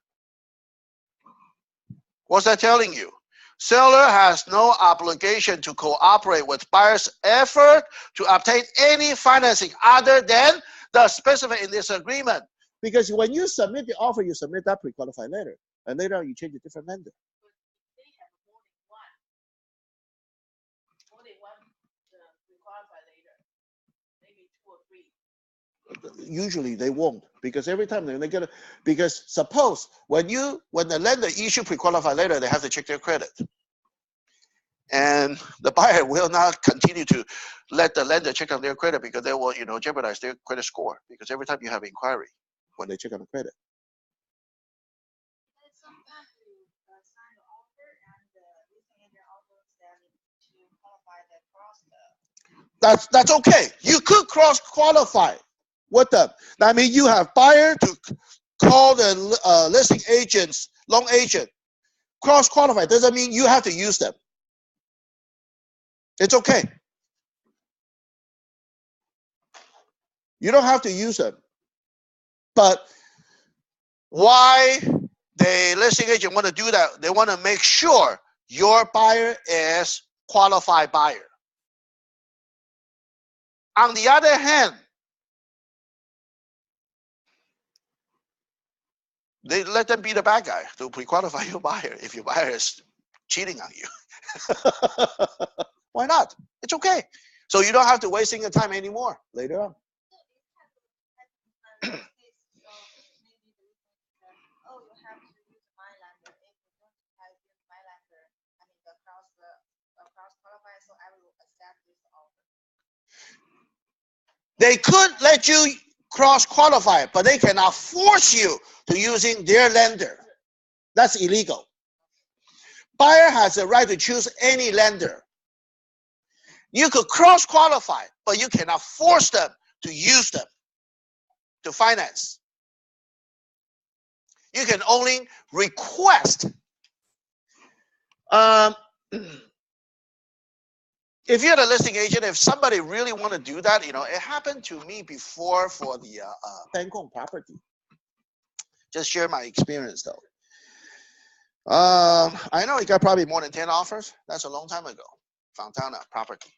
Speaker 2: what's that telling you? Seller has no obligation to cooperate with buyer's effort to obtain any financing other than the specified in this agreement. Because when you submit the offer, you submit that pre-qualified letter, and later on you change a different lender.
Speaker 1: But if they have more than one pre-qualified later, maybe 2 or 3.
Speaker 2: Usually they won't, because every time they get because suppose when the lender issue pre-qualified letter, they have to check their credit, and the buyer will not continue to let the lender check on their credit, because they will jeopardize their credit score, because every time you have inquiry when they check on the credit.
Speaker 1: But sometimes you sign the offer and the listing agent offers them to qualify the cross.
Speaker 2: That's okay. You could cross qualify with them. That means you have buyer to call the listing agents, loan agent. Cross qualify doesn't mean you have to use them. It's okay. You don't have to use them. But why the listing agent want to do that? They want to make sure your buyer is qualified buyer. On the other hand, they let them be the bad guy to pre-qualify your buyer if your buyer is cheating on you. Why not? It's okay. So you don't have to wasting your time anymore later on.
Speaker 1: Oh, you have to use my lender. If you don't use my lender, I mean the cross qualify, so I will accept this offer.
Speaker 2: They could let you cross qualify, but they cannot force you to using their lender. That's illegal. Buyer has the right to choose any lender. You could cross qualify, but you cannot force them to use them to finance. You can only request. If you're the listing agent, if somebody really want to do that, it happened to me before for the Bangkok property. Just share my experience though. I know it got probably more than 10 offers. That's a long time ago. Fontana property.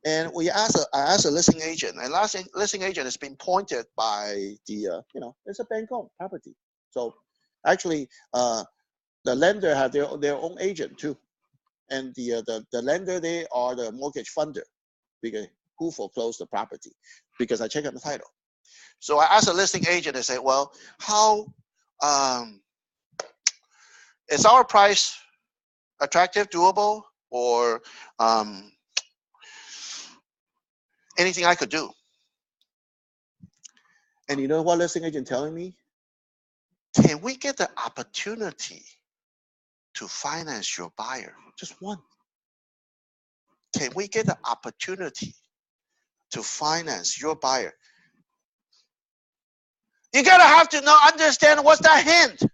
Speaker 2: And I asked a listing agent, and listing agent has been pointed by the, it's a Bangkok property. So actually, the lender had their own agent too. And the lender, they are the mortgage funder, because who foreclosed the property, because I check on the title. So I asked a listing agent and said, well, how is our price attractive, doable, or anything I could do? And you know what listing agent telling me? Can we get the opportunity to finance your buyer? Just one. Can we get the opportunity to finance your buyer? You gotta have to understand what's that hint.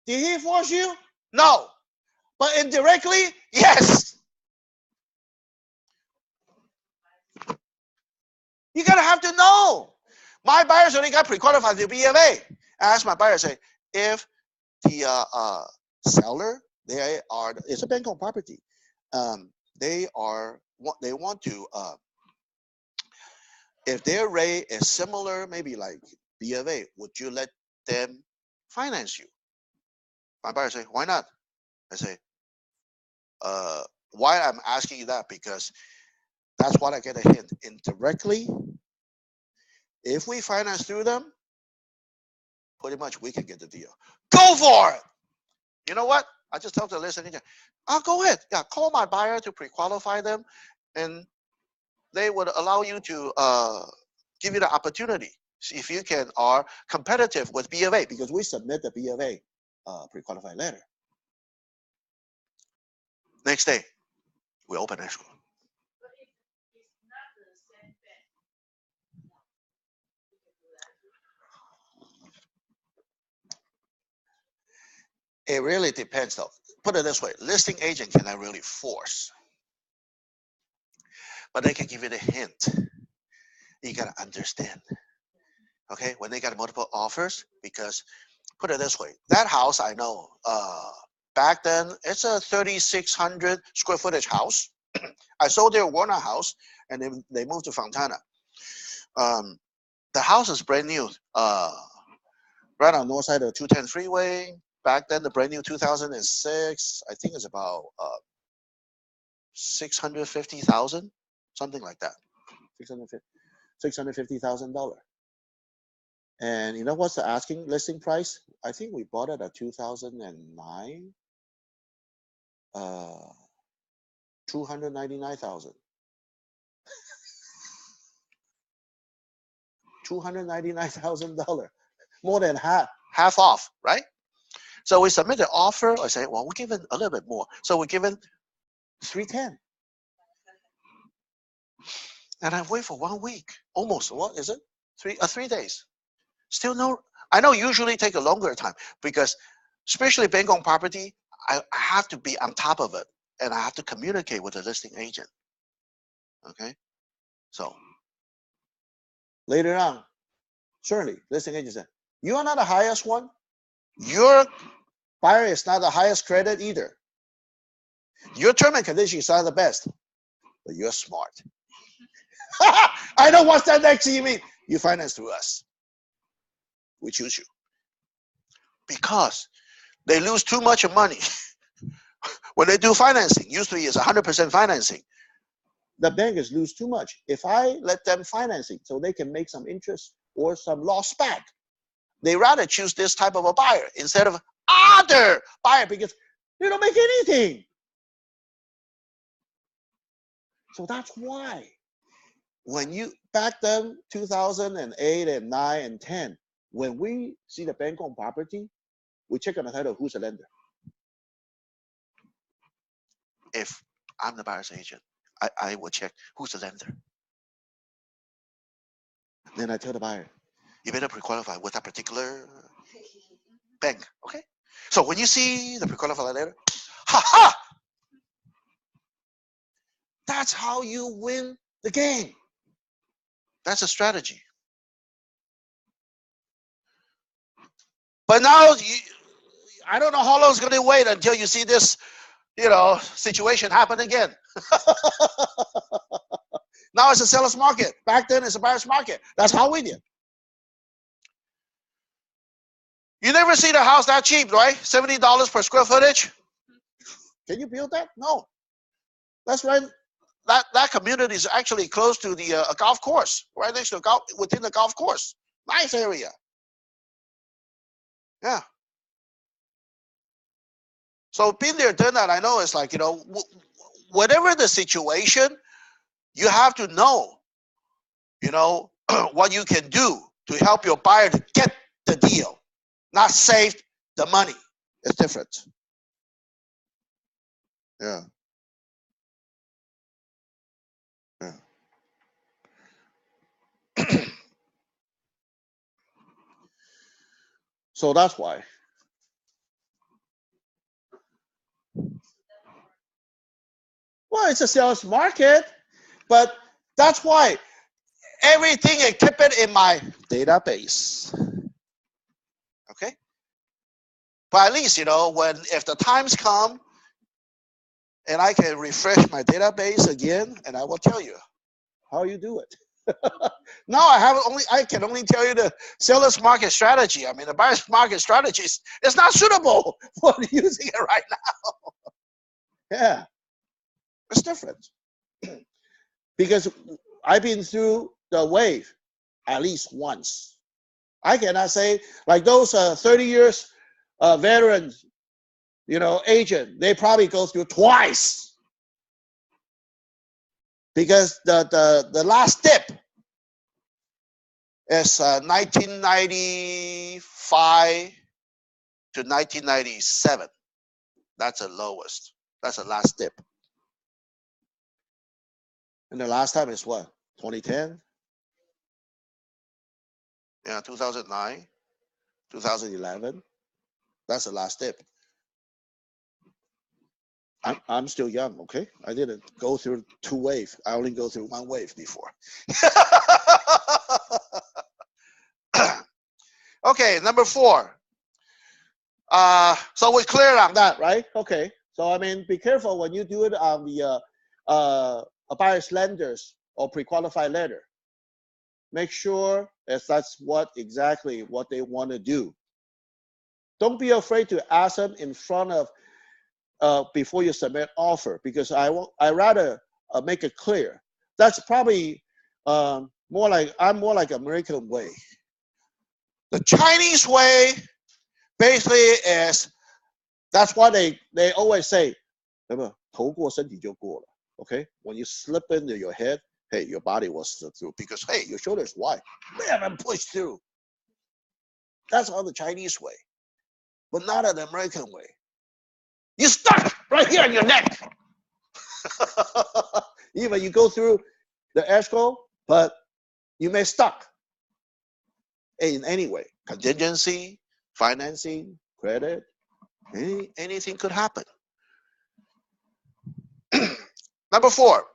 Speaker 2: Did he force you? No. But indirectly, yes. You gotta have to know. My buyers only got pre-qualified to BMA. I asked my buyer, say, if the seller, it's a Bangkok property. they want to, if their rate is similar, maybe like B of A, would you let them finance you? My buyer say, why not? I say, why I'm asking you that, because that's what I get a hint. Indirectly, if we finance through them, pretty much we can get the deal. Go for it. You know what? I just tell the listing agent, go ahead. Yeah, call my buyer to pre-qualify them, and they would allow you to give you the opportunity. See if you are competitive with B of A, because we submit the B of A pre-qualified letter. Next day, we open escrow.
Speaker 1: But if it's not the same bank, we can do that.
Speaker 2: It really depends, though. Put it this way: listing agent cannot really force, but they can give you the hint. You gotta understand, okay? When they got multiple offers, because put it this way: that house I know, back then it's a 3,600 square footage house. I sold their Warner house, and then they moved to Fontana. The house is brand new, right on the north side of the 210 freeway. Back then, the brand new 2006, I think it's about $650,000, something like that, $650,000. And you know what's the asking listing price? I think we bought it at 2009, 299,000. $299,000, more than half off, right? So we submit the offer. I say, well, we're giving a little bit more. So we're giving 310. And I wait for 1 week, almost. What is it? 3 days. Still no. I know usually take a longer time, because especially bank on property, I have to be on top of it, and I have to communicate with the listing agent. Okay, so later on, certainly listing agent said, you are not the highest one. Your buyer is not the highest credit either. Your term and condition is not the best, but you're smart. I know what's that next thing you mean. You finance through us. We choose you. Because they lose too much money when they do financing. Usually it's 100% financing. The bankers lose too much. If I let them financing so they can make some interest or some loss back, they rather choose this type of a buyer instead of other buyer, because they don't make anything. So that's why when you back then 2008 and 9 and 10, when we see the bank on property, we check on the title, who's the lender. If I'm the buyer's agent, I will check who's the lender. Then I tell the buyer, you better pre-qualify with that particular bank, okay? So when you see the pre-qualified letter, ha! That's how you win the game. That's a strategy. But now, I don't know how long it's going to wait until you see this, situation happen again. Now it's a seller's market. Back then it's a buyer's market. That's how we did. You never see the house that cheap, right? $70 per square footage. Can you build that? No. That's right. That community is actually close to the golf course, right next to within the golf course. Nice area. Yeah. So being there, done that, I know it's like, whatever the situation, you have to know, what you can do to help your buyer to get the deal, not save the money. It's different. Yeah. Yeah. So that's why. Well, it's a sales market, but that's why everything I keep it in my database. Okay? But at least, if the times come, and I can refresh my database again, and I will tell you how you do it. No, I can only tell you the seller's market strategy. I mean, the buyer's market strategy is not suitable for using it right now. Yeah, it's different. Because I've been through the wave at least once. I cannot say like those 30 years veterans, agent, they probably go through twice. Because the last dip is 1995 to 1997. That's the lowest. That's the last dip. And the last time is what? 2010? Yeah, 2009, 2011. That's the last dip. I'm still young, okay? I didn't go through 2 waves. I only go through 1 wave before. Okay, number 4. So we're clear on that, right? Okay. So I mean, be careful when you do it on the a buyer's lenders or pre-qualified letter. Make sure if that's exactly what they want to do. Don't be afraid to ask them in front of before you submit offer, because I rather make it clear. That's probably I'm more like American way. The Chinese way basically is, that's why they always say, remember, 头过身体就过了. Okay, when you slip into your head, hey, your body will slip through because hey, your shoulder is wide. Man, I'm pushed through. That's how the Chinese way, but not an American way. You stuck right here in your neck. Even you go through the escrow, but you may stuck in any way. Contingency, financing, credit, anything could happen. Number 4,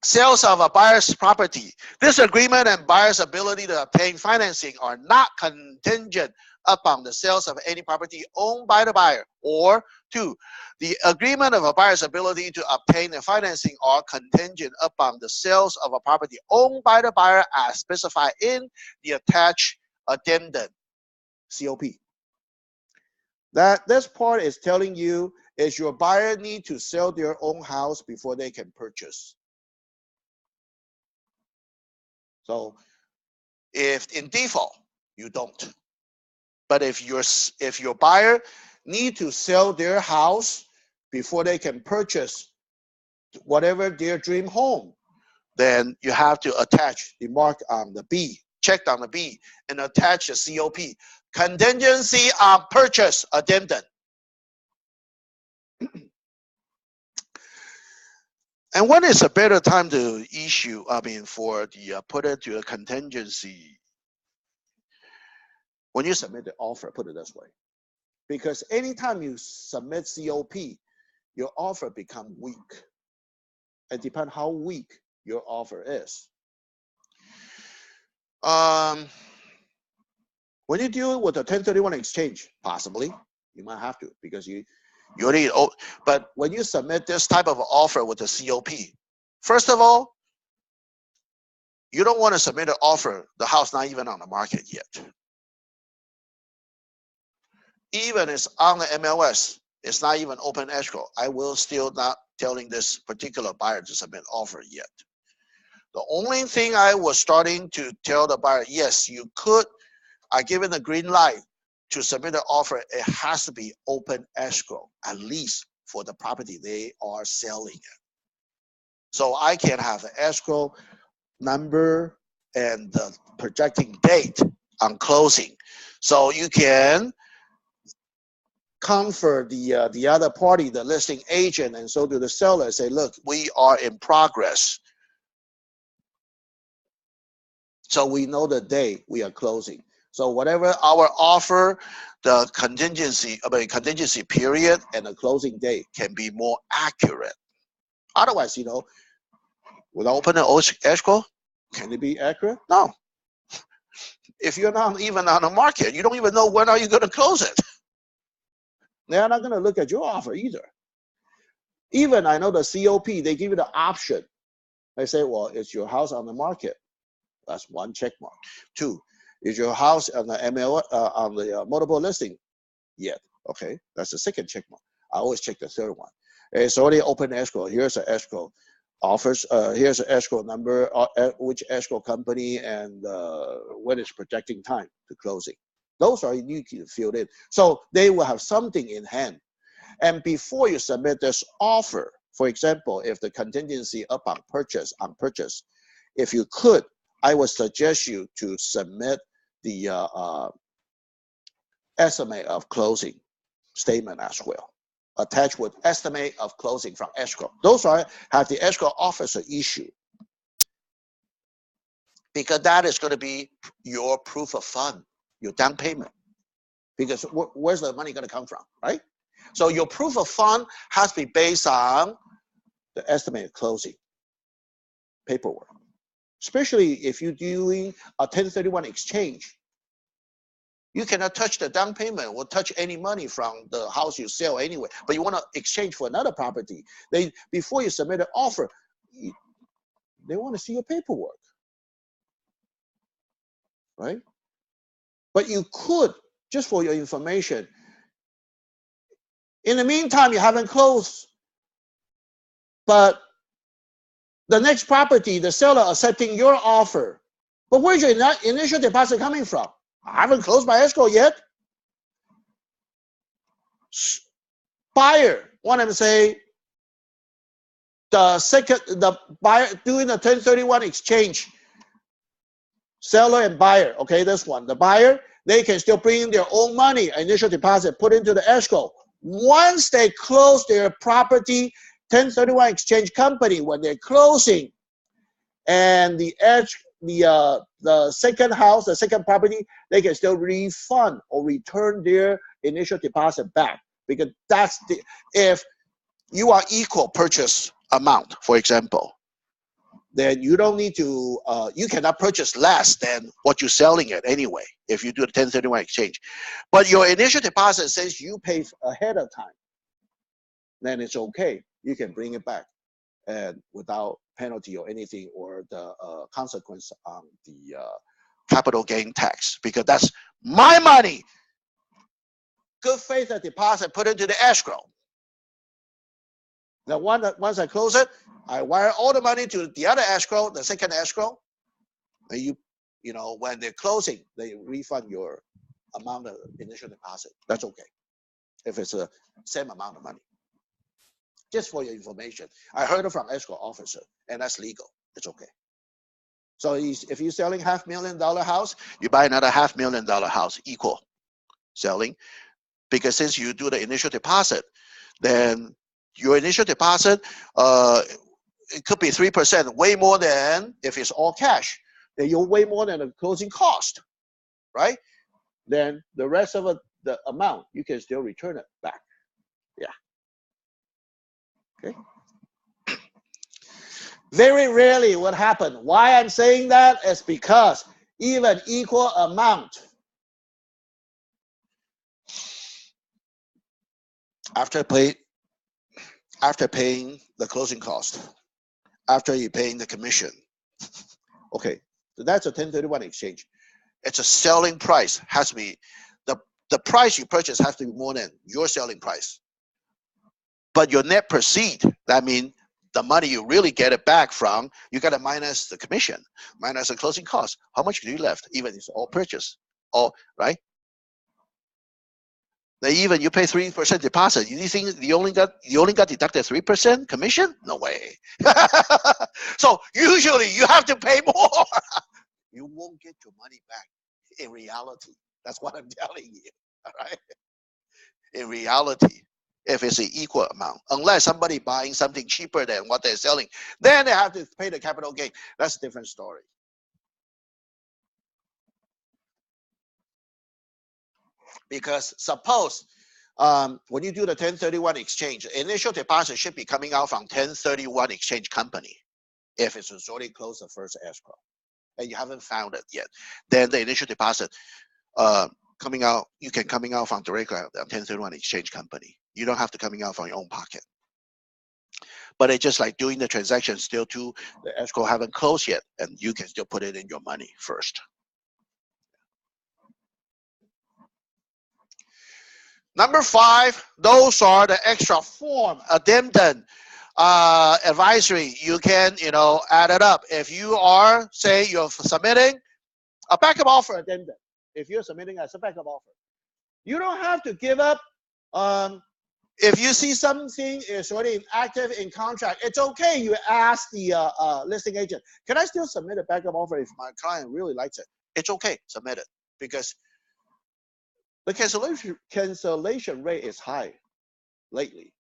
Speaker 2: sales of a buyer's property. This agreement and buyer's ability to obtain financing are not contingent upon the sales of any property owned by the buyer. Or 2, the agreement of a buyer's ability to obtain the financing are contingent upon the sales of a property owned by the buyer as specified in the attached addendum, COP. This part is telling you is your buyer need to sell their own house before they can purchase. So if in default, you don't. But if your buyer need to sell their house before they can purchase whatever their dream home, then you have to attach the mark on the B, checked on the B, and attach the COP, contingency on purchase addendum. And when is a better time to issue, for the put it to a contingency? When you submit the offer, put it this way. Because anytime you submit COP, your offer becomes weak. It depends how weak your offer is. When you deal with a 1031 exchange, possibly, you might have to, because you already, but when you submit this type of offer with a COP, first of all, you don't want to submit an offer, the house not even on the market yet. Even it's on the MLS, it's not even open escrow. I will still not telling this particular buyer to submit offer yet. The only thing I was starting to tell the buyer, yes, you could, I given the green light to submit an offer, it has to be open escrow, at least for the property they are selling it. So I can have the escrow number and the projecting date on closing. So you can comfort the other party, the listing agent, and so to the seller, say, look, we are in progress. So we know the day we are closing. So whatever our offer, the contingency period and the closing date can be more accurate. Otherwise, without opening escrow, can it be accurate? No. If you're not even on the market, you don't even know when are you going to close it. They're not going to look at your offer either. Even I know the COP, they give you the option. They say, well, is your house on the market? That's one check mark. 2, is your house on the ML on the multiple listing yet? Okay, that's the second check mark. I always check the third one. It's already open escrow. Here's an escrow offers. Here's an escrow number, which escrow company, and when it's projecting time to closing. Those are uniquely filled in. So they will have something in hand. And before you submit this offer, for example, if the contingency upon purchase, if you could, I would suggest you to submit the estimate of closing statement as well, attached with estimate of closing from escrow. Those have the escrow officer issue, because that is going to be your proof of fund, your down payment. Because where's the money going to come from, right? So your proof of fund has to be based on the estimated closing paperwork, especially if you're doing a 1031 exchange. You cannot touch the down payment or touch any money from the house you sell anyway, but you want to exchange for another property. Before you submit an offer, they want to see your paperwork, right? But you could, just for your information, in the meantime, you haven't closed, but the next property, the seller accepting your offer. But where's your initial deposit coming from? I haven't closed my escrow yet. Buyer want to say the buyer doing the 1031 exchange, seller and buyer. Okay, this one, the buyer, they can still bring in their own money, initial deposit, put into the escrow. Once they close their property, 1031 exchange company, when they're closing, and the second house, the second property, they can still refund or return their initial deposit back, because that's if you are equal purchase amount, for example, then you don't need to, you cannot purchase less than what you're selling it anyway, if you do the 1031 exchange. But your initial deposit, since you pay ahead of time, then it's okay. You can bring it back and without penalty or anything, or the consequence on the capital gain tax, because that's my money. Good faith deposit put into the escrow. Now, once I close it, I wire all the money to the other escrow, the second escrow. And you know, when they're closing, they refund your amount of initial deposit. That's okay, if it's the same amount of money. Just for your information, I heard it from escrow officer, and that's legal. It's okay. So if you're selling $500,000 house, you buy another $500,000 house, equal selling, because since you do the initial deposit, then your initial deposit, it could be 3%, way more than if it's all cash. Then you're way more than the closing cost, right? Then the rest of it, the amount, you can still return it back. Yeah. Okay. Very rarely what happened. Why I'm saying that is because even equal amount, after paying the closing cost, after you paying the commission, okay, so that's a 1031 exchange. It's a selling price, has to be the price you purchase has to be more than your selling price. But your net proceed, that means the money you really get it back from, you got to minus the commission, minus the closing cost. How much do you left? Even if it's all purchase, all right? Now even you pay 3% deposit. You think you only got deducted 3% commission? No way. So usually you have to pay more. You won't get your money back in reality. That's what I'm telling you. All right. In reality, if it's an equal amount, unless somebody buying something cheaper than what they're selling, then they have to pay the capital gain. That's a different story. Because suppose when you do the 1031 exchange, initial deposit should be coming out from 1031 exchange company. If it's already closed the first escrow and you haven't found it yet, then the initial deposit coming out, you can coming out from directly the 1031 exchange company. You don't have to coming out from your own pocket.
Speaker 4: but it's just like doing the transaction still to the escrow haven't closed yet, and you can still put it in your money first. Number 5, those are the extra form addendum advisory. You can, add it up. If you are, say, you're submitting a backup offer addendum. If you're submitting as a backup offer, you don't have to give up. If you see something is already active in contract, it's okay. You ask the listing agent, can I still submit a backup offer if my client really likes it? It's okay, submit it, because the cancellation rate is high lately.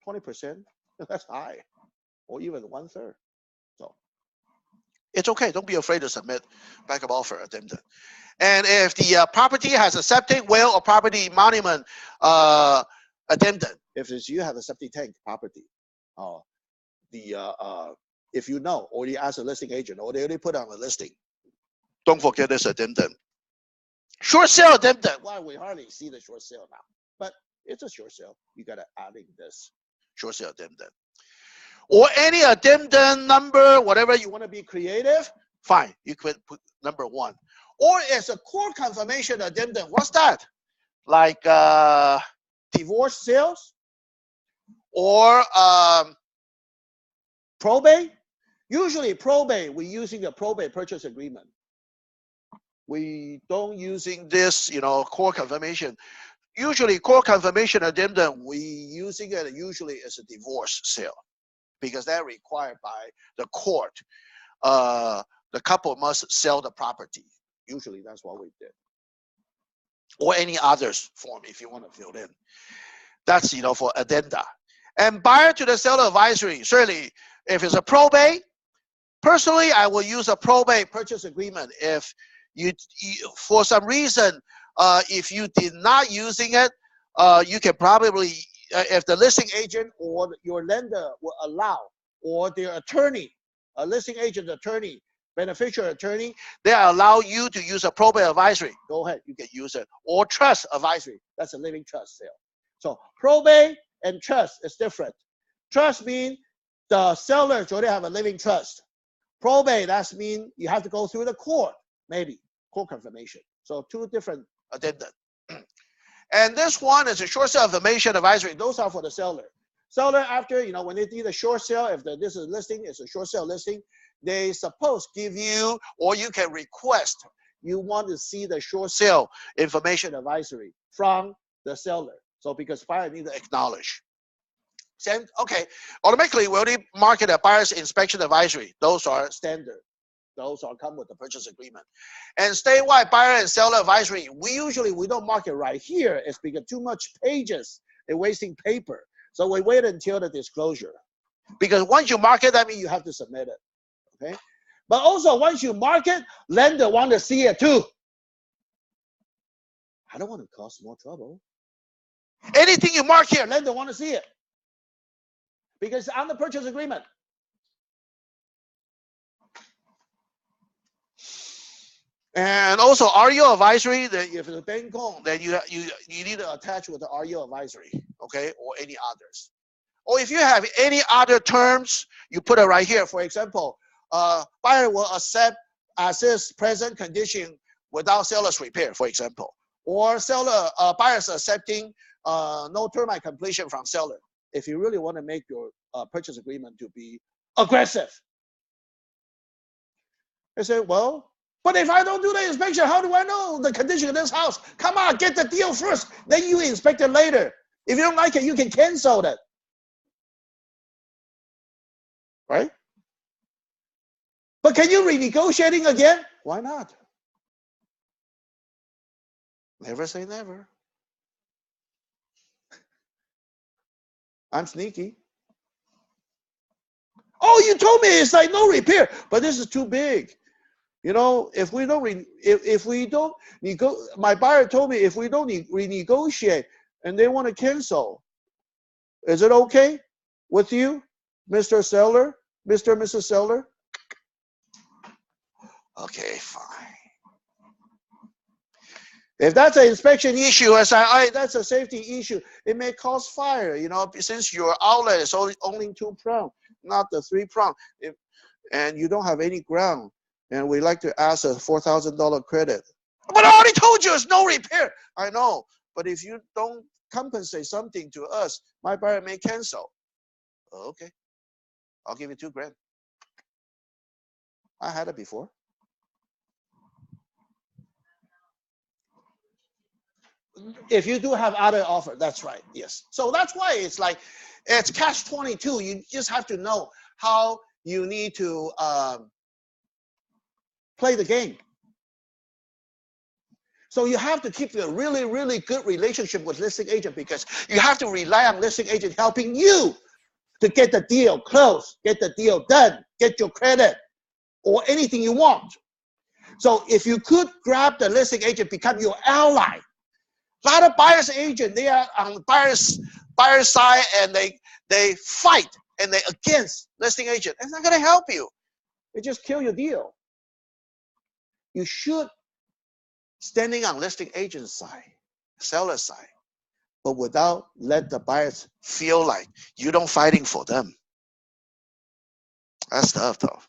Speaker 4: 20%, that's high, or even 1/3. So it's okay. Don't be afraid to submit backup offer addendum. And if the property has a septic well or property monument addendum, if it's, you have a septic tank property, if you know, or you ask a listing agent, or they already put on a listing, don't forget this addendum. Short sale addendum. Well, we hardly see the short sale now, but it's a short sale. You gotta add in this short sale addendum. Or any addendum number, whatever you want to be creative, fine. You could put number 1. Or as a court confirmation addendum. What's that? Like divorce sales or probate. Usually probate, we're using a probate purchase agreement. We don't using this, court confirmation. Usually court confirmation addendum, we using it usually as a divorce sale, because they're required by the court. The couple must sell the property. Usually that's what we did. Or any others form if you want to fill in. That's, for addenda. And buyer to the seller advisory, certainly if it's a probate, personally I will use a probate purchase agreement. If you for some reason, if you did not using it, you can probably, if the listing agent or your lender will allow, or their attorney, a listing agent attorney, beneficiary attorney, they allow you to use a probate advisory. Go ahead, you can use it. Or trust advisory, that's a living trust sale. So probate and trust is different. Trust means the sellers already have a living trust. Probate, that means you have to go through the court, maybe, court confirmation. So 2 different addenda. And this one is a short sale information advisory. Those are for the seller. Seller, after, when they do the short sale, if this is listing, it's a short sale listing, they suppose give you, or you can request, you want to see the short sale information advisory from the seller. So because buyer need to acknowledge. Same, okay, automatically we already market a buyer's inspection advisory. Those are standard. Those are come with the purchase agreement. And statewide buyer and seller advisory, we don't market right here. It's because too much pages, they're wasting paper. So we wait until the disclosure. Because once you market, that means you have to submit it. Okay? But also once you market, lender want to see it too. I don't want to cause more trouble. Anything you mark here, lender want to see it. Because on the purchase agreement. And also REO advisory, that if it's a bank loan, then you need to attach with the REO advisory, okay, or any others. Or if you have any other terms, you put it right here. For example, buyer will accept as is present condition without seller's repair, for example. Or buyer's accepting no termite completion from seller. If you really want to make your purchase agreement to be aggressive. They say, well, but if I don't do the inspection, how do I know the condition of this house? Come on, get the deal first, then you inspect it later. If you don't like it, you can cancel it. Right? But can you renegotiating again? Why not? Never say never. I'm sneaky. Oh, you told me it's like no repair, but this is too big. If we don't, my buyer told me if we don't renegotiate and they want to cancel, is it okay with you, Mr. Seller, Mr. and Mrs. Seller? Okay, fine. If that's an inspection issue, that's a safety issue. It may cause fire, you know, since your outlet is only 2 prong, not the 3 prong. And you don't have any ground, and we like to ask a $4,000 credit. But I already told you it's no repair. I know, but if you don't compensate something to us, my buyer may cancel. Okay, I'll give you $2,000. I had it before. If you do have other offer, that's right. Yes. So that's why it's like it's catch-22. You just have to know how you need to play the game. So you have to keep a really, really good relationship with listing agent, because you have to rely on listing agent helping you to get the deal closed, get the deal done, get your credit, or anything you want. So if you could grab the listing agent, become your ally. A lot of buyer's agent, they are on the buyer's side, and they fight and they against listing agent. It's not going to help you. It just kill your deal. You should standing on listing agent's side, seller's side, but without let the buyers feel like you don't fighting for them. That's tough, though.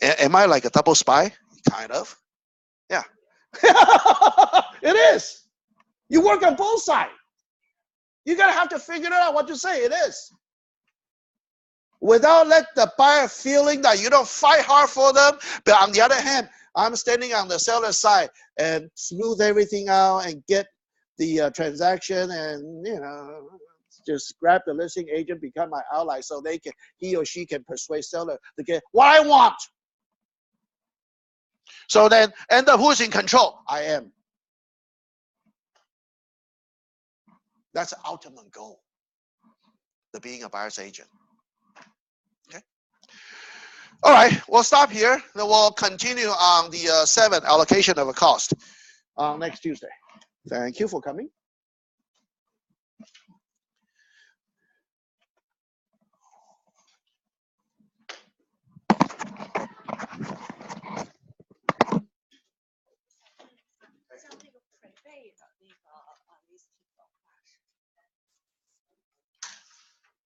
Speaker 4: Am I like a double spy? Kind of. Yeah. It is. You work on both sides. You're going to have to figure it out what to say. It is. Without let the buyer feeling that you don't fight hard for them, but on the other hand, I'm standing on the seller's side and smooth everything out and get the transaction, and you know, just grab the listing agent, become my ally, so he or she can persuade seller to get what I want. So then, end up who's in control? I am. That's the ultimate goal, the being a buyer's agent. Okay. All right, we'll stop here. Then we'll continue on the 7 allocation of a cost next Tuesday. Thank you for coming.